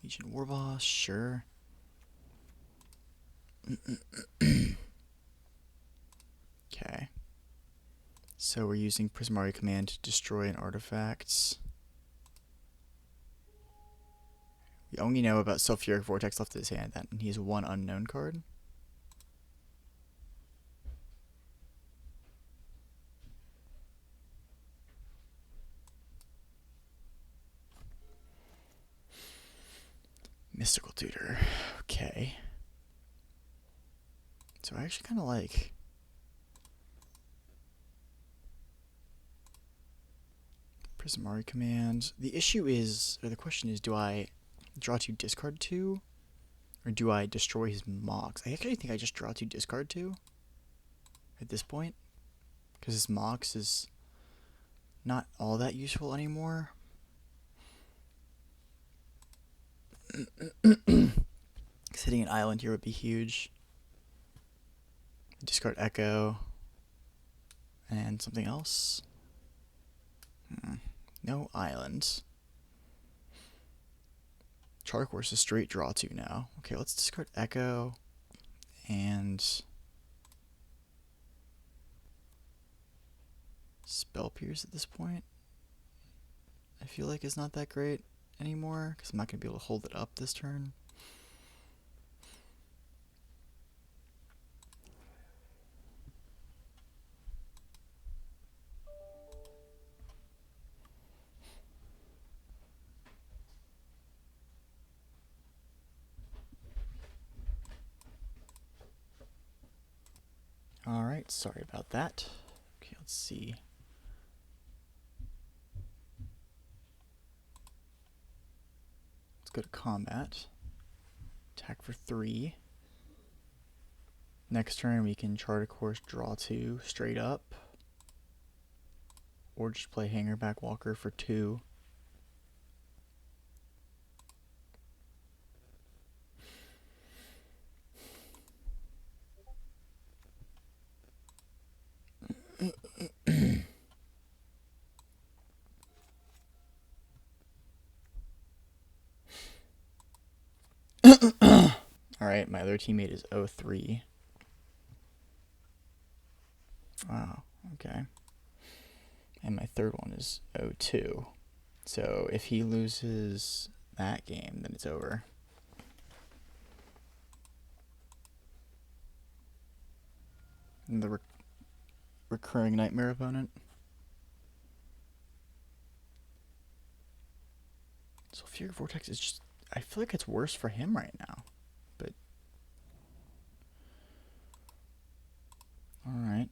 S1: Legion Warboss, sure. Okay. So we're using Prismari command to destroy an artifact. We only know about Sulfuric Vortex left in his hand, and he has 1 unknown card. Mystical Tutor. Okay. So I actually kind of like... Prismari command. The issue is, or the question is, do I draw 2, discard 2? Or do I destroy his Mox? I actually think I just draw 2, discard 2 at this point. Because his Mox is not all that useful anymore. Hitting an island here would be huge. Discard Echo. And something else. No islands. Charter Course is straight draw 2 now. Okay, let's discard Echo. And Spell Pierce at this point. I feel like it's not that great anymore. Because I'm not going to be able to hold it up this turn. Alright, sorry about that. Okay, let's see. Let's go to combat. Attack for 3. Next turn we can Chart a Course, draw 2 straight up. Or just play Hangerback Walker for 2. Alright, my other teammate is 0-3. Wow, okay. And my third one is 0-2. So if he loses that game, then it's over. And the recurring nightmare opponent. Sulfuric Vortex is just... I feel like it's worse for him right now. But... Alright.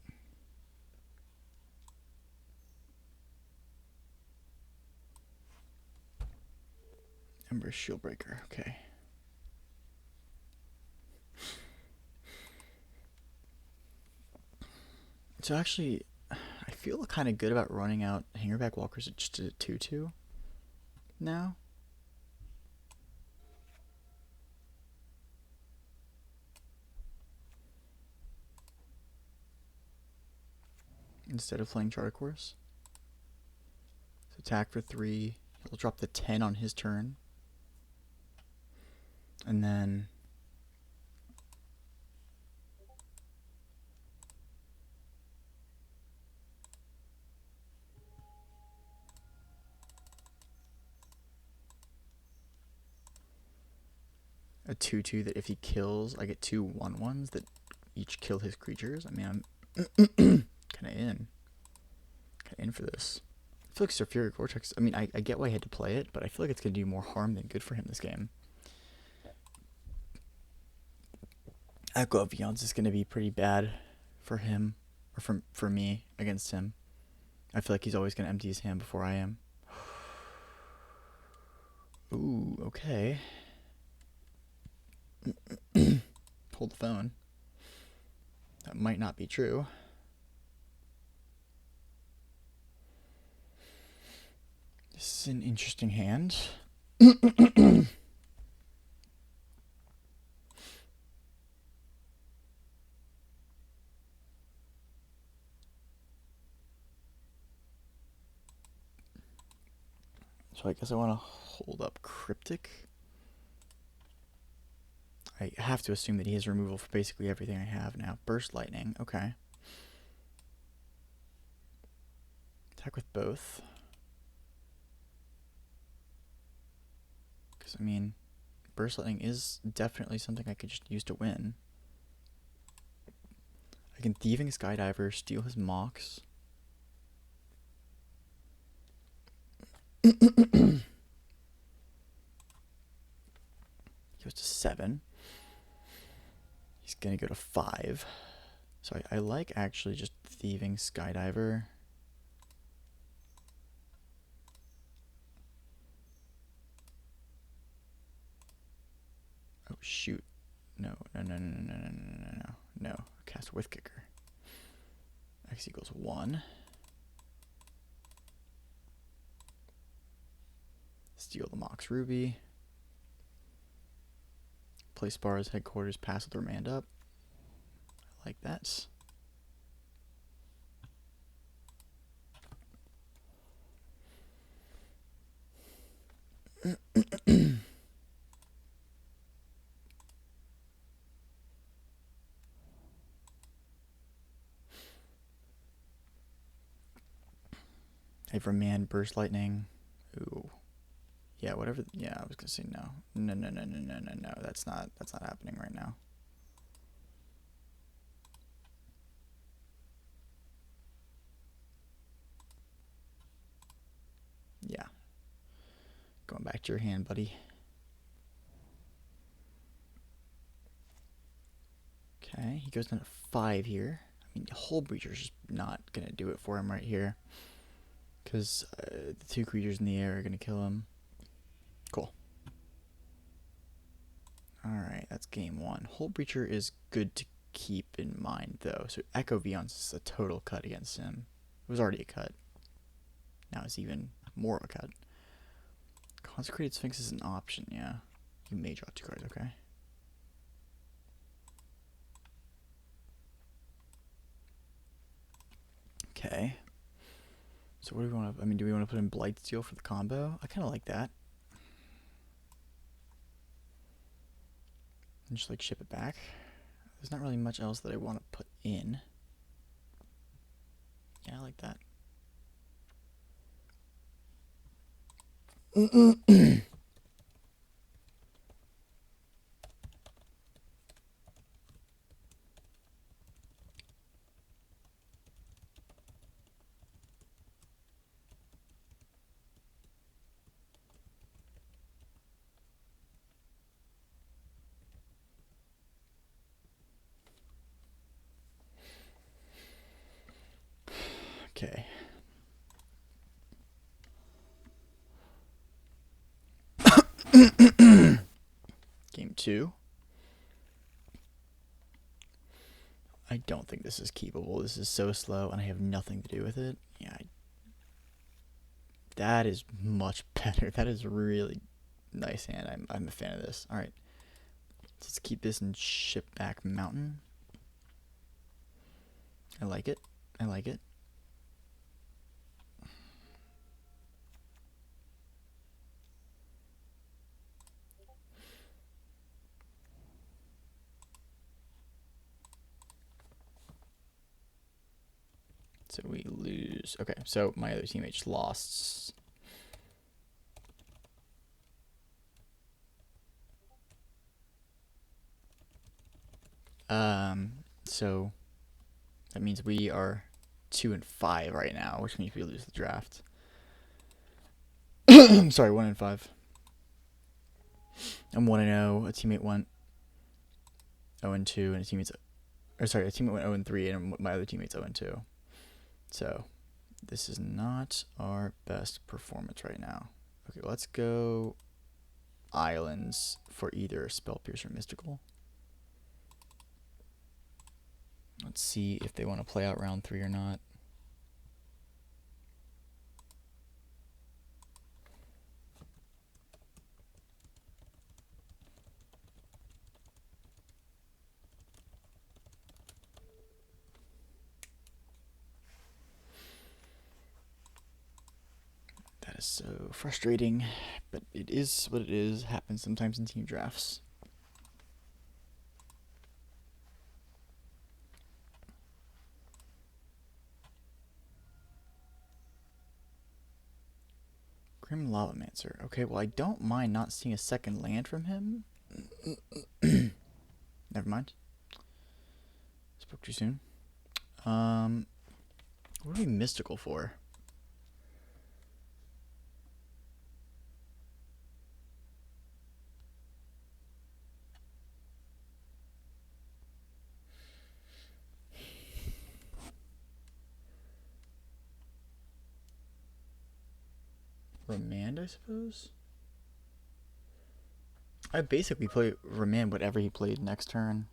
S1: Ember Shieldbreaker, okay. So actually, I feel kind of good about running out Hangerback Walkers at just a 2-2 now. Instead of playing Charter Course. So attack for 3. He'll drop the 10 on his turn. And then... a 2-2 that if he kills, I get 2 1/1s that each kill his creatures. I mean, I'm kind of in for this. I feel like Sulfuric Vortex, I mean, I get why he had to play it, but I feel like it's going to do more harm than good for him this game. Echo of Eons is going to be pretty bad for him, or for me against him. I feel like he's always going to empty his hand before I am. Ooh, okay. Hold the phone. That might not be true. This is an interesting hand. So I guess I want to hold up Cryptic. I have to assume that he has removal for basically everything I have now. Burst Lightning, okay. Attack with both. Because, I mean, Burst Lightning is definitely something I could just use to win. I can Thieving Skydiver, steal his Mox. Goes to 7. He's going to go to 5. So I like actually just Thieving Skydiver. Oh, shoot. No. Cast with kicker. X equals 1. Steal the Mox Ruby. Place bars, headquarters, pass with remand up. I like that. I have remand, burst lightning. Ooh. Yeah, whatever. Yeah, I was gonna say no. No. That's not happening right now. Yeah. Going back to your hand, buddy. Okay, he goes down to 5 here. I mean, Hull Breacher's just not gonna do it for him right here. Because the 2 creatures in the air are gonna kill him. Cool. Alright, that's game 1. Hull Breacher is good to keep in mind, though. So Echo Beyond is a total cut against him. It was already a cut. Now it's even more of a cut. Consecrated Sphinx is an option, yeah. You may draw 2 cards, okay. Okay. So what do we want to... I mean, do we want to put in Blightsteel for the combo? I kind of like that. And just, like, ship it back. There's not really much else that I want to put in. Yeah, I like that. Okay. Game 2. I don't think this is keepable. This is so slow, and I have nothing to do with it. Yeah, that is much better. That is really nice hand. I'm a fan of this. All right, let's keep this and ship back Mountain. I like it. I like it. So we lose. Okay, so my other teammate just lost. So that means we are 2 and 5 right now, which means we lose the draft. I'm sorry, 1 and 5. I'm 1 and 0. A teammate went 0 and 2, and a teammate went 0 and 3, and my other teammate's 0 and 2. So this is not our best performance right now. Okay, let's go Islands for either Spell Pierce or Mystical. Let's see if they want to play out round 3 or not. That is so frustrating, but it is what it is. It happens sometimes in team drafts. Grim Lavamancer. Okay, well, I don't mind not seeing a second land from him. Never mind. Spoke too soon. What are we mystical for? Remand, I suppose? I basically play Remand whatever he played next turn.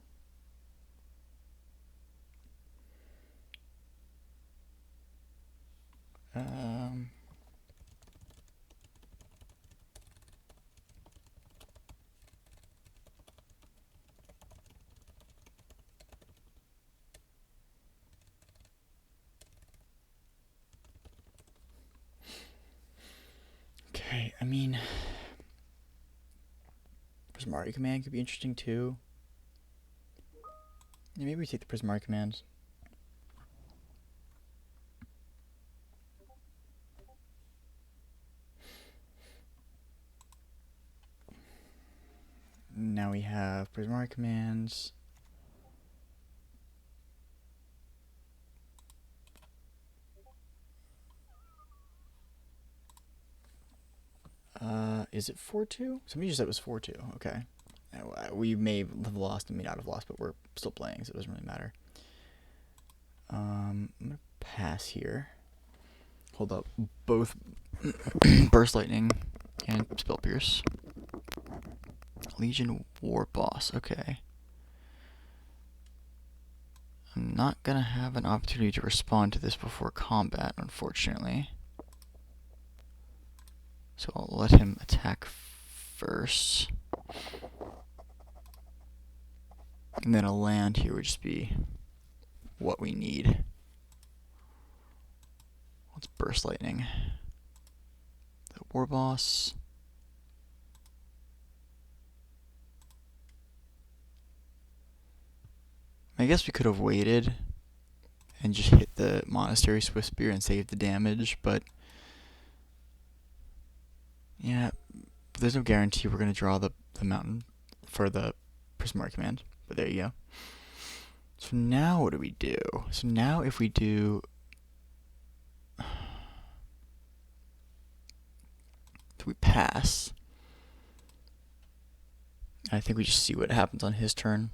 S1: Okay, I mean, Prismari command could be interesting too. Yeah, maybe we take the Prismari commands. Now we have Prismari commands. Is it 4-2? Somebody just said it was 4-2. Okay. We may have lost and may not have lost, but we're still playing, so it doesn't really matter. I'm going to pass here. Hold up. Both Burst Lightning and Spell Pierce. Legion War Boss. Okay. I'm not going to have an opportunity to respond to this before combat, unfortunately. So I'll let him attack first. And then a land here would just be what we need. Let's Burst Lightning. The War Boss. I guess we could have waited and just hit the Monastery Swift Spear and save the damage, but yeah, there's no guarantee we're going to draw the mountain for the Prismari command, but there you go. So now what do we do? So now if we do... So we pass. I think we just see what happens on his turn.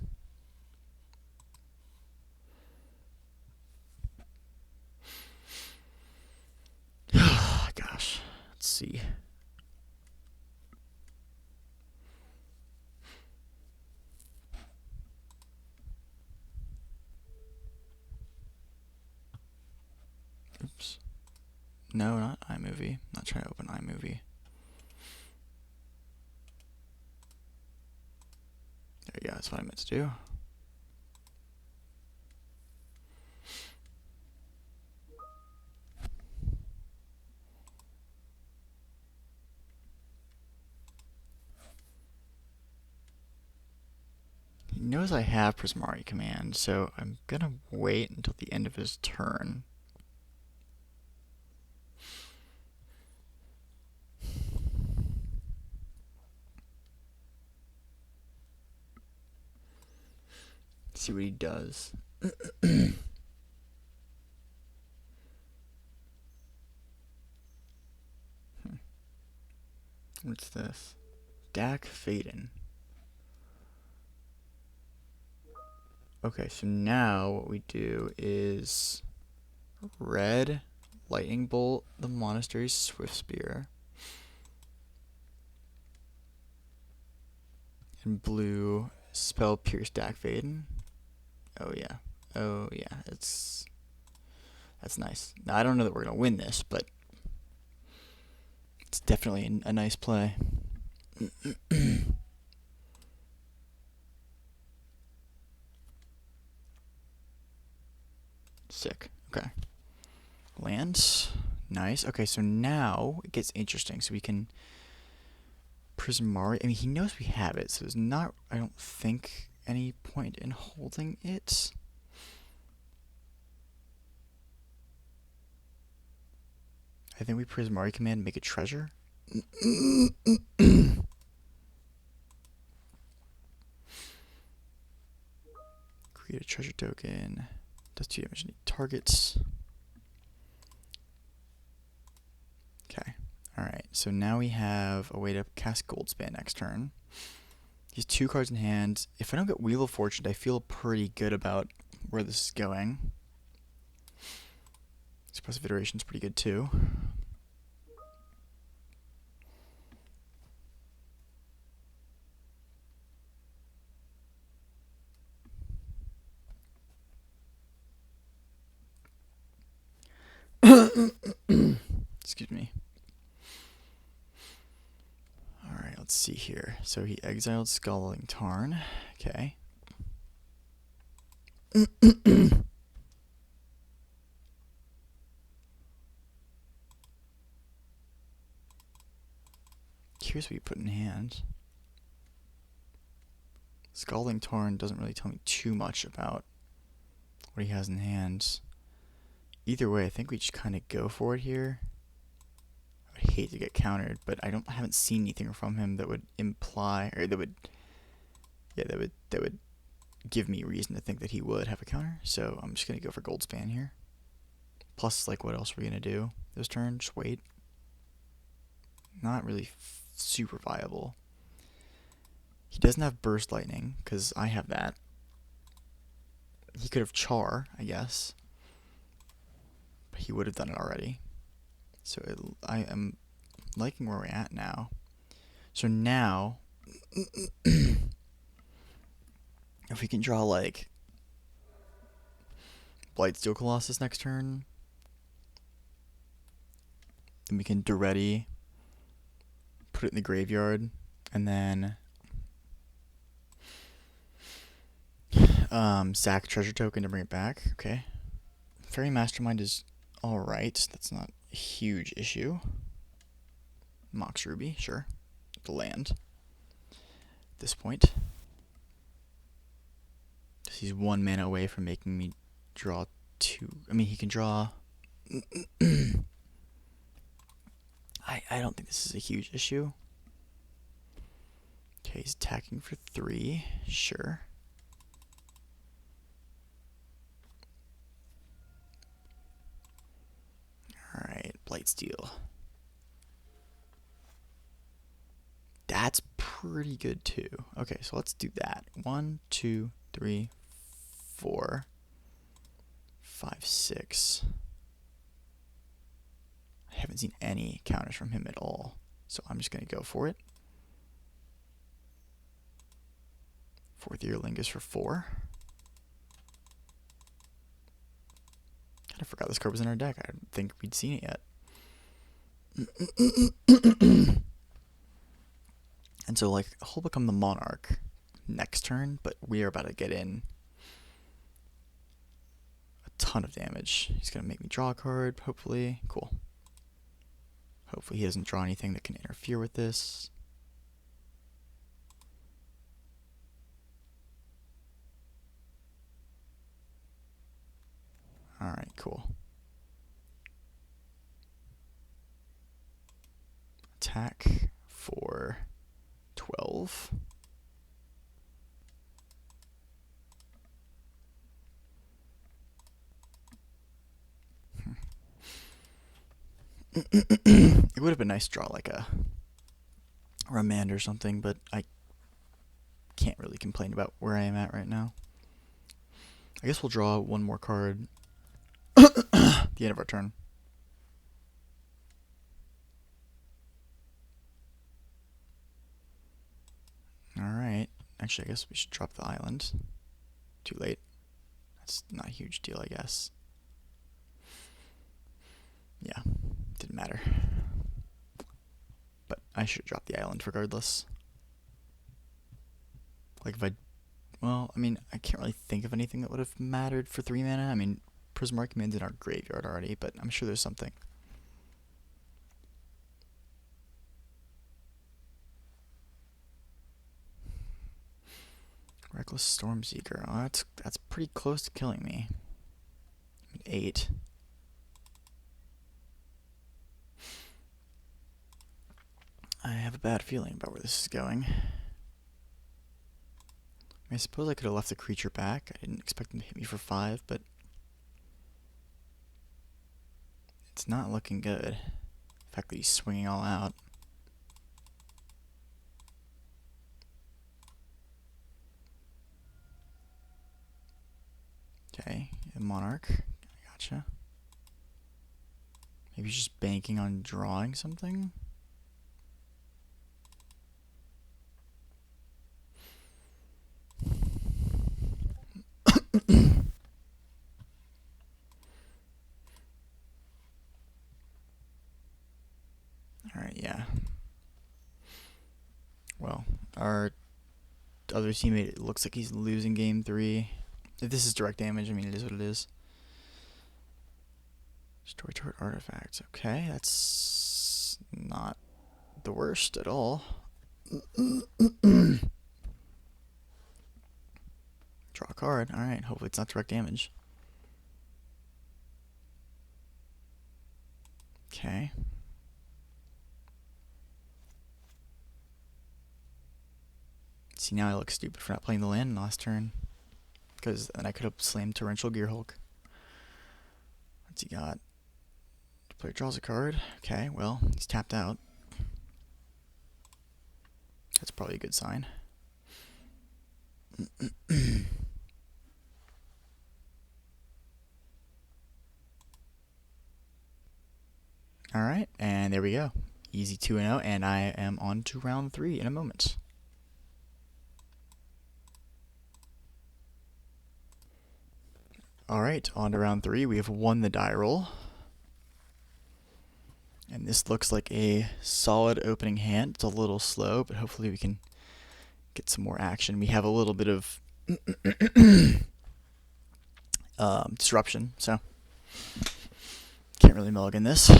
S1: Gosh, let's see. Oops. No, not iMovie. I'm not trying to open iMovie. There you go, that's what I meant to do. He knows I have Prismari command, so I'm gonna wait until the end of his turn. See what he does. What's this? Dak Faden. Okay, so now what we do is red Lightning Bolt the Monastery Swift Spear, and blue Spell Pierce Dak Faden. Oh yeah, that's nice. Now I don't know that we're gonna win this, but it's definitely a nice play. Sick. Okay. Lands. Nice. Okay, so now it gets interesting. So we can Prismari. I mean, he knows we have it, so there's not, I don't think, any point in holding it. I think we Prismari command, make a treasure. Create a treasure token. Does 2 damage to targets. Okay. Alright, so now we have a way to cast Goldspan next turn. He's 2 cards in hand. If I don't get Wheel of Fortune, I feel pretty good about where this is going. Expressive Iteration's pretty good too. Excuse me. Alright, let's see here. So he exiled Scalding Tarn. Okay. Curious what you put in hand. Scalding Tarn doesn't really tell me too much about what he has in hand. Either way, I think we just kind of go for it here. I would hate to get countered, but I haven't seen anything from him that would imply, or that would give me reason to think that he would have a counter. So I'm just gonna go for Goldspan here. Plus, like, what else are we gonna do this turn? Just wait. Not really super viable. He doesn't have Burst Lightning because I have that. He could have Char, I guess. He would have done it already. So I am liking where we're at now. So now, if we can draw like Blightsteel Colossus next turn, then we can Duretti, put it in the graveyard, and then sack Treasure Token to bring it back. Okay. Fairy Mastermind is alright. That's not a huge issue. Mox Ruby, sure. The land. At this point. He's 1 mana away from making me draw 2. I mean, he can draw... I don't think this is a huge issue. Okay, he's attacking for 3. Sure. Alright, Blightsteel. That's pretty good too. Okay, so let's do that. 1, 2, 3, 4, 5, 6. I haven't seen any counters from him at all, so I'm just going to go for it. 4th Year Lingus for 4. I forgot this card was in our deck. I didn't think we'd seen it yet. And so, like, he'll become the Monarch next turn, but we are about to get in a ton of damage. He's going to make me draw a card, hopefully. Cool. Hopefully he doesn't draw anything that can interfere with this. Alright, cool. Attack for 12. It would have been nice to draw like a Remand or something, but I can't really complain about where I am at right now. I guess we'll draw one more card at the end of our turn. Alright. Actually, I guess we should drop the island. Too late. That's not a huge deal, I guess. Yeah, didn't matter. But I should drop the island regardless. Like if I... Well, I mean, I can't really think of anything that would have mattered for 3 mana. I mean, Prismari Command's in our graveyard already, but I'm sure there's something. Reckless Stormseeker. Oh, that's pretty close to killing me. 8. I have a bad feeling about where this is going. I suppose I could have left the creature back. I didn't expect him to hit me for 5, but it's not looking good. The fact that he's swinging all out. Okay, a Monarch. Gotcha. Maybe he's just banking on drawing something? Well, our other teammate, it looks like he's losing game 3. If this is direct damage, I mean, it is what it is. Destroy turret artifacts. Okay, that's not the worst at all. Draw a card. Alright, hopefully it's not direct damage. Okay. See, now I look stupid for not playing the land last turn. Because then I could have slammed Torrential Gearhulk. What's he got? The player draws a card. Okay, well, he's tapped out. That's probably a good sign. Alright, and there we go. Easy 2-0, and I am on to round 3 in a moment. Alright, on to round 3. We have won the die roll. And this looks like a solid opening hand. It's a little slow, but hopefully we can get some more action. We have a little bit of disruption, so can't really mulligan this. Go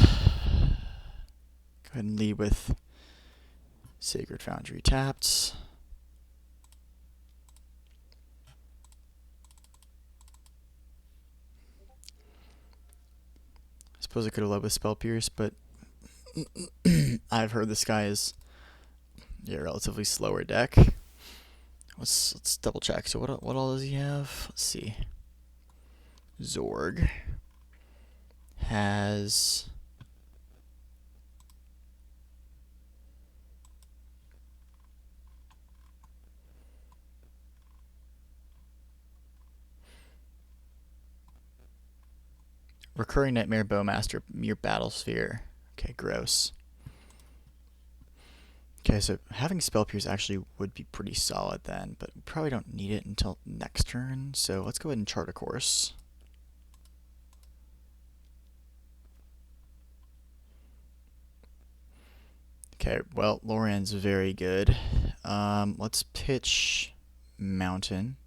S1: ahead and lead with Sacred Foundry tapped. I suppose I could have led with Spell Pierce, but I've heard this guy is a relatively slower deck. Let's double check. So what all does he have? Let's see. Zorg has Recurring Nightmare, Bowmaster, Mere Battlesphere. Okay, gross. Okay, so having Spell Pierce actually would be pretty solid then, but we probably don't need it until next turn, so let's go ahead and chart a course. Okay, well, Loran's very good. Let's pitch Mountain.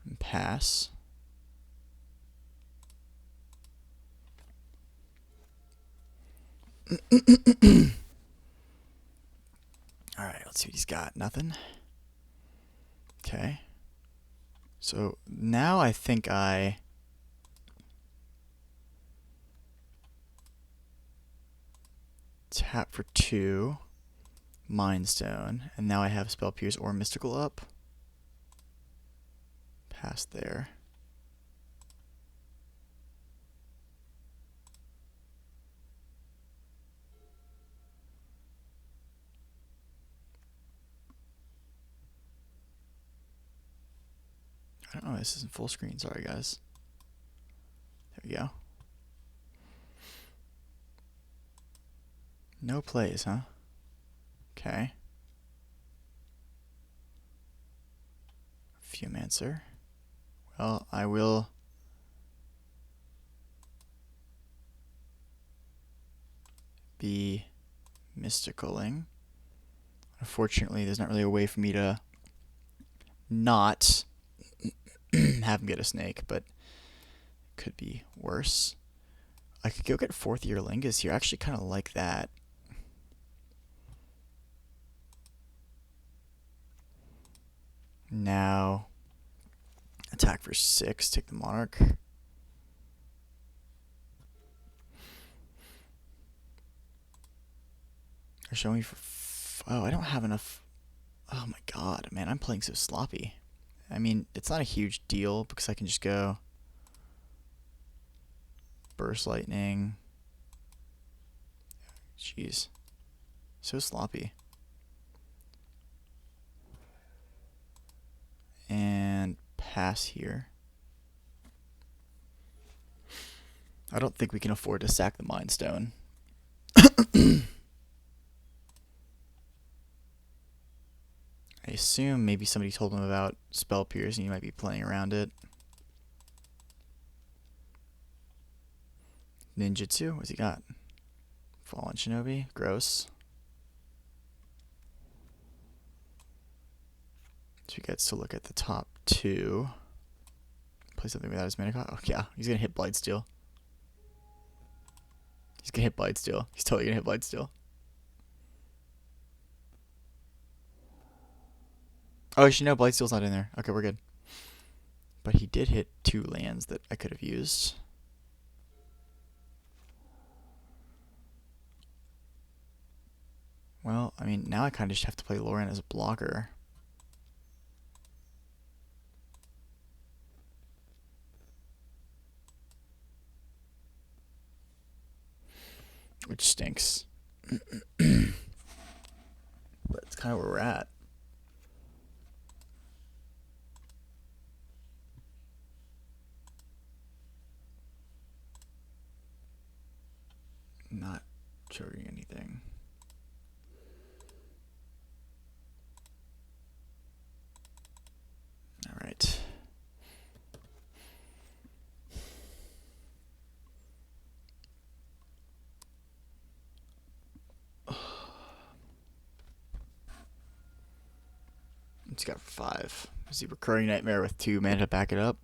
S1: And pass. Alright, let's see what he's got. Nothing. Okay. So now I think I tap for 2, Mind Stone, and now I have Spell Pierce or Mystical up. Pass there. I don't know, this isn't full screen, sorry guys. There we go. No plays, huh? Okay. Fumancer. Well, I will be mysticaling. Unfortunately, there's not really a way for me to not have him get a snake, but it could be worse. I could go get 4th Year Lingus here. I actually kind of like that. Now, attack for 6, take the Monarch. They're showing me for... oh, I don't have enough... oh my god, man, I'm playing so sloppy. I mean, it's not a huge deal because I can just go Burst Lightning. Jeez. So sloppy. And pass here. I don't think we can afford to sack the Mind Stone. I assume maybe somebody told him about Spell Pierce and he might be playing around it. Ninjutsu? What's he got? Fallen Shinobi. Gross. So he gets to look at the top two. Play something without his mana cost. Oh, yeah. He's going to hit Blightsteel. He's going to hit Blightsteel. He's totally going to hit Blightsteel. Oh, actually, no. Blightsteel's not in there. Okay, we're good. But he did hit 2 lands that I could have used. Well, I mean, now I kind of just have to play Lauren as a blocker. Which stinks. But it's kind of where we're at. Not triggering anything. All right. It's got 5. Is he Recurring Nightmare with 2 mana to back it up?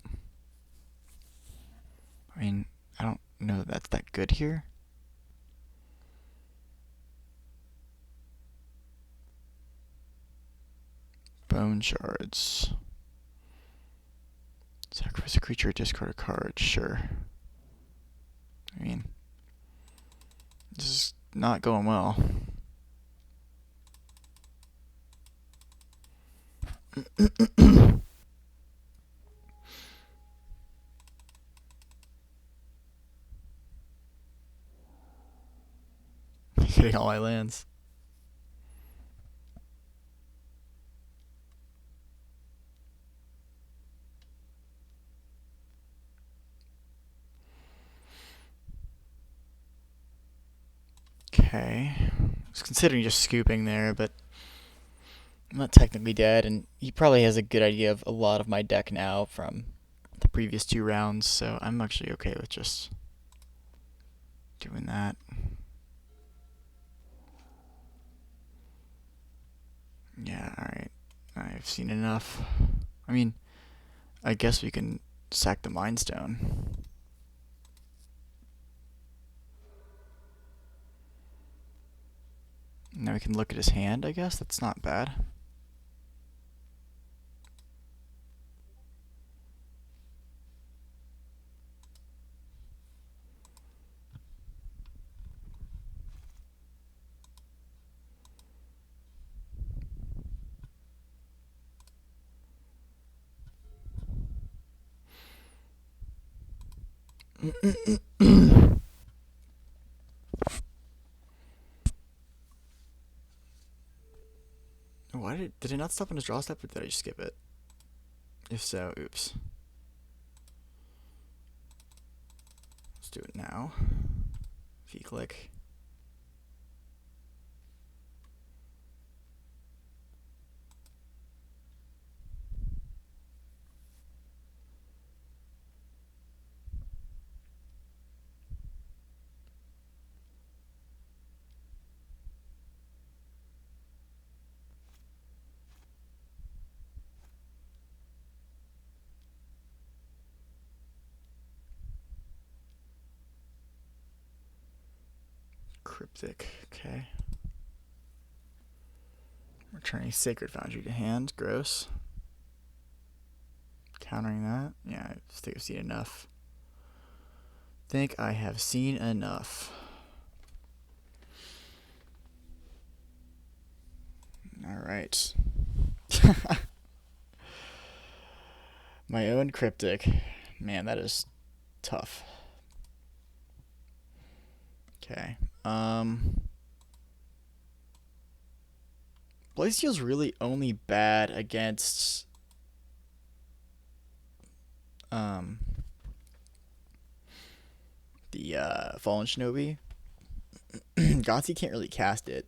S1: I mean, I don't know that that's that good here. Bone Shards. Sacrifice a creature, discard a card. Sure. I mean, this is not going well. Hitting all my lands. Okay. I was considering just scooping there, but I'm not technically dead, and he probably has a good idea of a lot of my deck now from the previous 2 rounds, so I'm actually okay with just doing that. Yeah, alright. I've seen enough. I mean, I guess we can sack the Mind Stone. Now we can look at his hand, I guess. That's not bad. Why did it not stop on his draw step, or did I just skip it? If so, oops. Let's do it now. V-click. Cryptic, okay. Returning Sacred Foundry to hand, gross. Countering that, yeah, I think I've seen enough. Think I have seen enough. Alright. My own Cryptic. Man, that is tough. Okay. Blightsteel's really only bad against the Fallen Shinobi. Gatsy can't really cast it.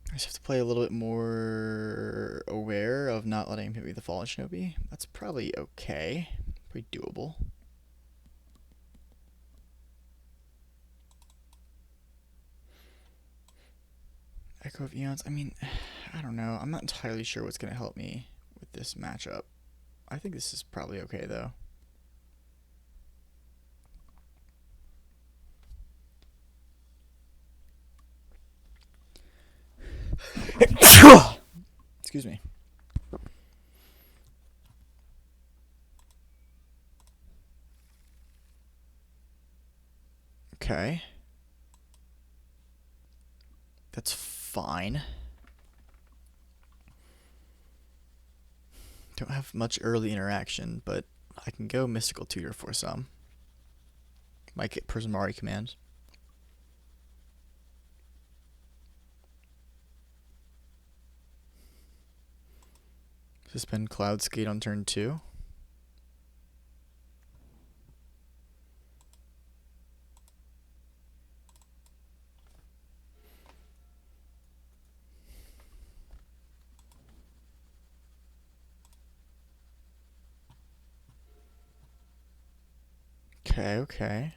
S1: I just have to play a little bit more aware of not letting him hit me with the Fallen Shinobi. That's probably okay. Pretty doable. Echo of Eons. I mean, I don't know. I'm not entirely sure what's going to help me with this matchup. I think this is probably okay, though. Excuse me. Okay. That's fine. Don't have much early interaction, but I can go Mystical Tutor for some. Might get Prismari command. Suspend Cloud Skate on turn 2. Okay, okay.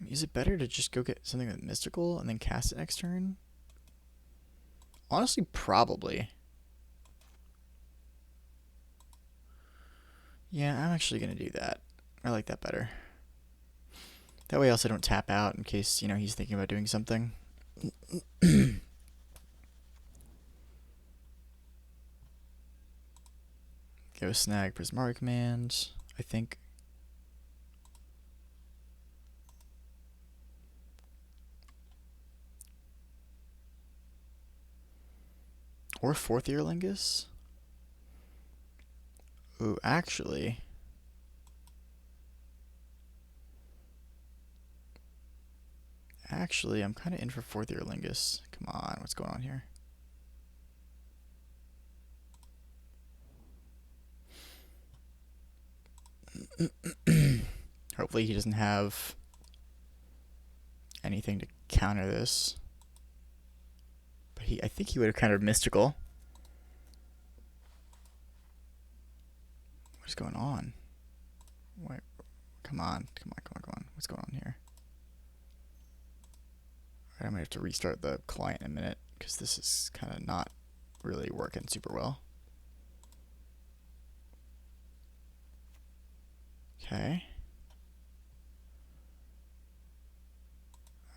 S1: Is it better to just go get something with Mystical and then cast it next turn? Honestly, probably. Yeah, I'm actually going to do that. I like that better. That way I also don't tap out in case, you know, he's thinking about doing something. Go snag Prismari command, I think. Or fourth year Lingus. Ooh, actually. Actually, I'm kind of in for fourth year Lingus. Come on, what's going on here? Hopefully he doesn't have anything to counter this. But I think he would have countered Mystical. What's going on? Wait, come on. What's going on here? Alright, I might have to restart the client in a minute because this is kind of not really working super well. Okay.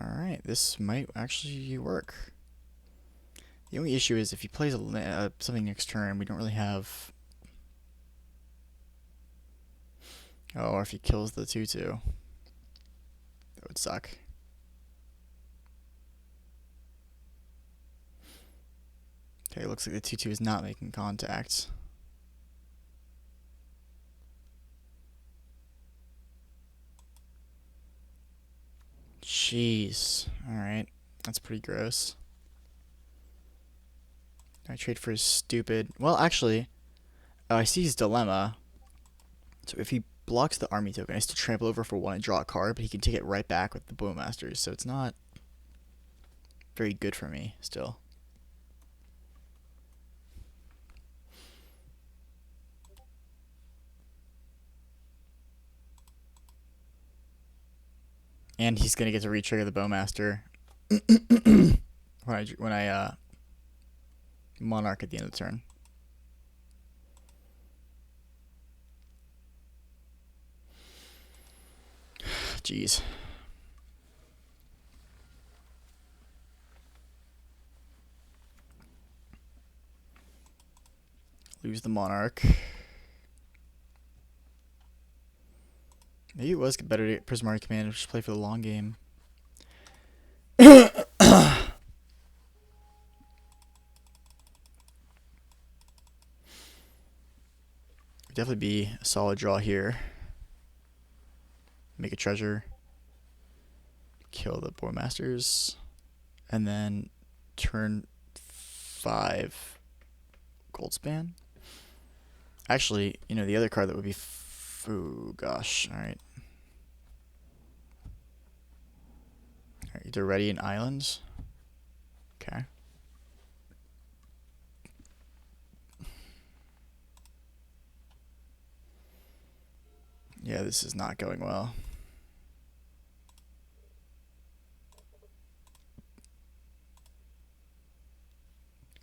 S1: Alright, this might actually work. The only issue is if he plays something next turn, we don't really have... Oh, or if he kills the 2-2. That would suck. Okay, looks like the 2-2 is not making contact. Jeez. Alright. That's pretty gross. I trade for his stupid... Well, actually... Oh, I see his dilemma. So if he blocks the army token, I still trample over for 1 and draw a card, but he can take it right back with the Bowmasters, so it's not very good for me still. And he's gonna get to retrigger the Bowmaster when I Monarch at the end of the turn. Jeez. Lose the Monarch. Maybe it was better to get Prismari command and just play for the long game. Definitely be a solid draw here. Make a treasure. Kill the Bowmasters. And then turn 5 Goldspan. Actually, you know, the other card that would be... Oh, gosh. Alright. Either ready in islands. Okay. Yeah, this is not going well.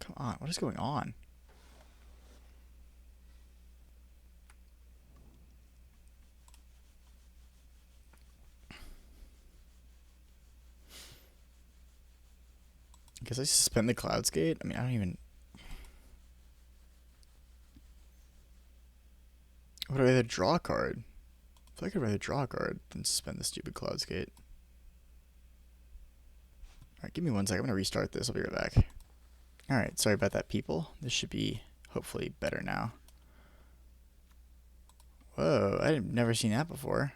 S1: Come on, what is going on? I guess I suspend the Clouds Gate? I mean, I don't even... Would I rather draw a card? I feel like I'd rather draw a card than suspend the stupid Clouds Gate. Alright, give me 1 second. I'm going to restart this. I'll be right back. Alright, sorry about that, people. This should be hopefully better now. Whoa, I've never seen that before.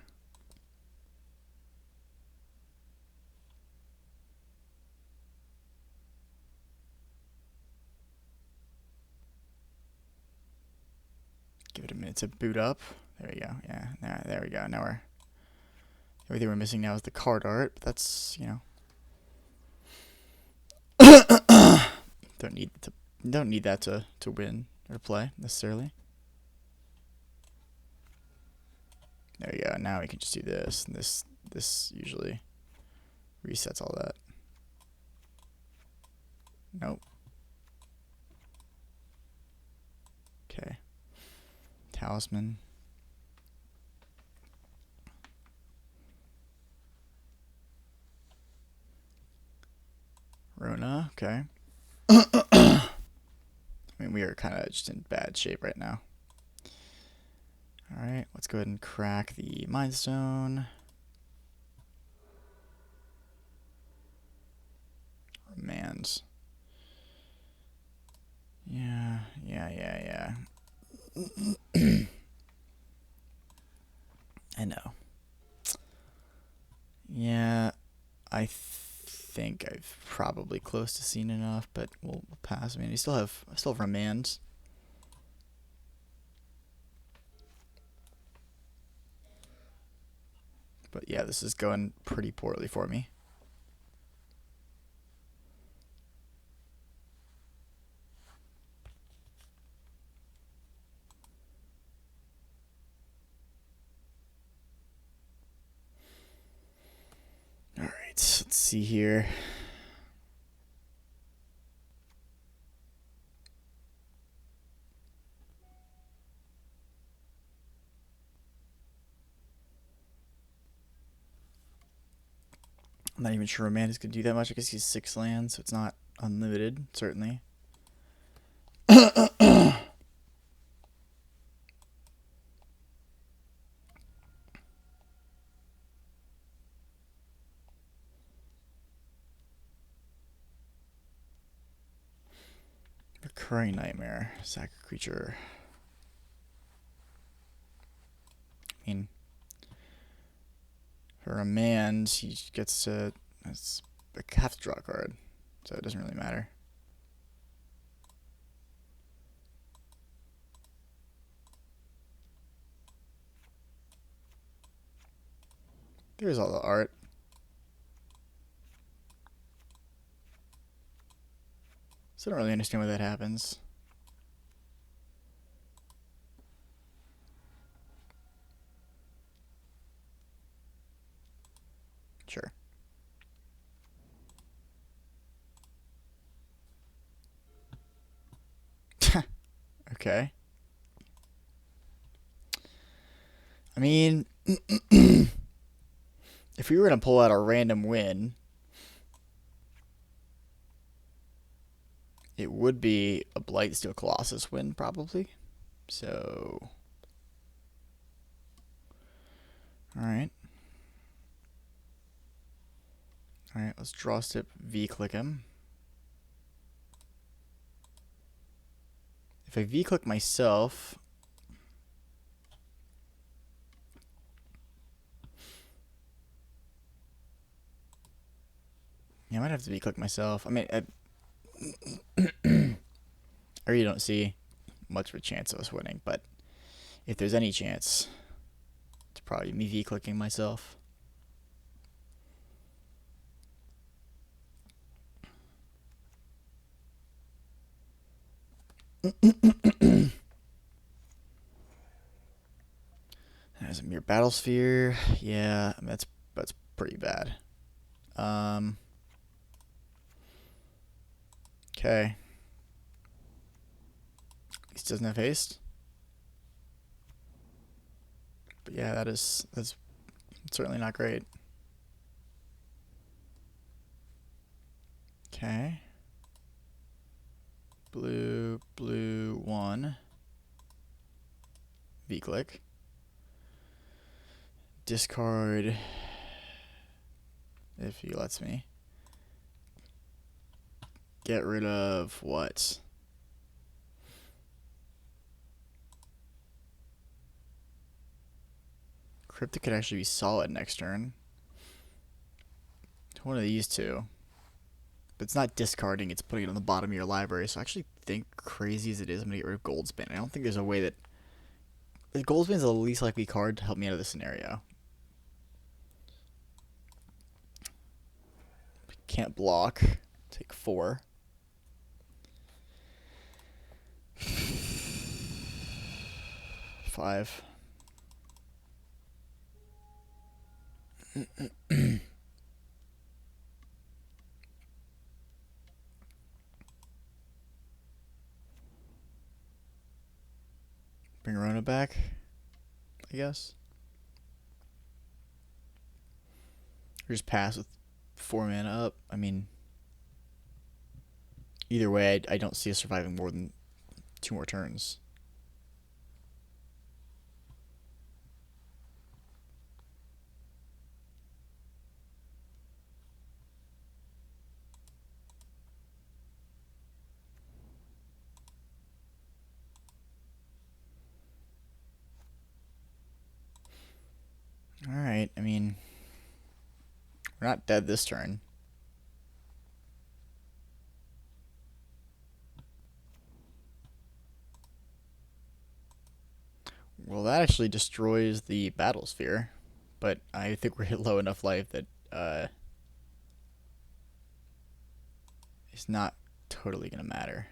S1: Give it a minute to boot up. There we go. Yeah, there we go. Now we're... Everything we're missing now is the card art, but that's, you know... Don't need that to win or play necessarily. There we go. Now we can just do this, and this usually resets all that. Nope. Okay. Talisman. Rona. Okay. I mean, we are kind of just in bad shape right now. Alright, let's go ahead and crack the Mind Stone. Remands. Yeah. I know. Yeah, I think I've probably close to seen enough, but we'll pass. I mean, I still have remands. But yeah, this is going pretty poorly for me. Alright, let's see here. I'm not even sure Remand is going to do that much. I guess he's 6 lands, so it's not unlimited, certainly. Recurring Nightmare. Sack a creature. I mean, for Remand, he gets to... It's a half draw card, so it doesn't really matter. There's all the art. So I don't really understand why that happens. Sure. Okay. I mean, if we were going to pull out a random win, it would be a Blightsteel Colossus win, probably. So, alright. Alright, let's draw step V-click him. If I V-click myself... Yeah, I might have to V-click myself. I mean, I really don't see much of a chance of us winning, but if there's any chance, it's probably me V-clicking myself. There's Mere Battlesphere. Yeah, I mean, that's pretty bad. Okay. At least doesn't have haste. But yeah, that's certainly not great. Okay. Blue 1. V-click. Discard if he lets me. Get rid of what? Cryptic could actually be solid next turn. One of these two. But it's not discarding, it's putting it on the bottom of your library. So I actually think, crazy as it is, I'm going to get rid of Goldspan. I don't think there's a way that... Goldspan is the least likely card to help me out of this scenario. Can't block. Take 4. Five. Bring Rona back, I guess. Or just pass with 4 mana up. I mean, either way, I don't see us surviving more than 2 more turns. Alright, I mean, we're not dead this turn. Well, that actually destroys the battle sphere, but I think we're hit low enough life that it's not totally going to matter.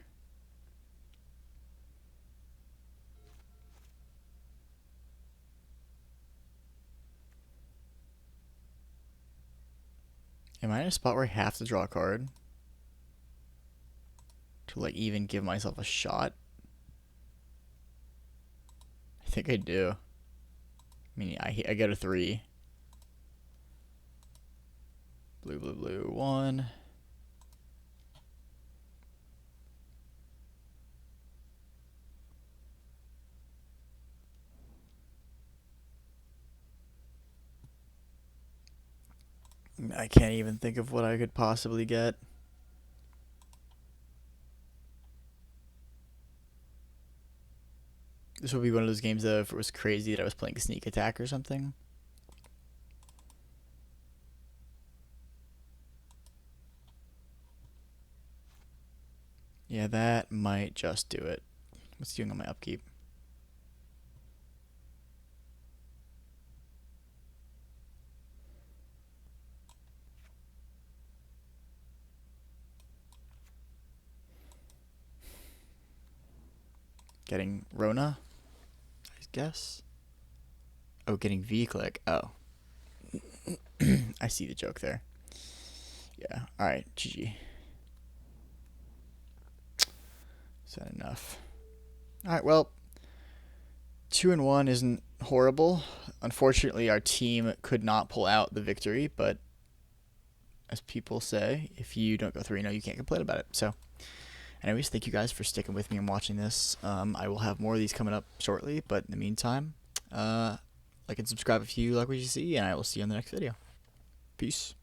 S1: Am I in a spot where I have to draw a card to like even give myself a shot? I think I do. I mean, I get a 3. Blue 1. I can't even think of what I could possibly get. This would be one of those games though if it was crazy that I was playing sneak attack or something. Yeah, that might just do it. What's doing on my upkeep? Getting Rona, I guess. Oh, getting V-click. Oh. I see the joke there. Yeah, alright, GG. Is that enough? Alright, well, 2-1 isn't horrible. Unfortunately, our team could not pull out the victory, but as people say, if you don't go 3-0, you can't complain about it. So, anyways, thank you guys for sticking with me and watching this. I will have more of these coming up shortly, but in the meantime, like and subscribe if you like what you see, and I will see you in the next video. Peace.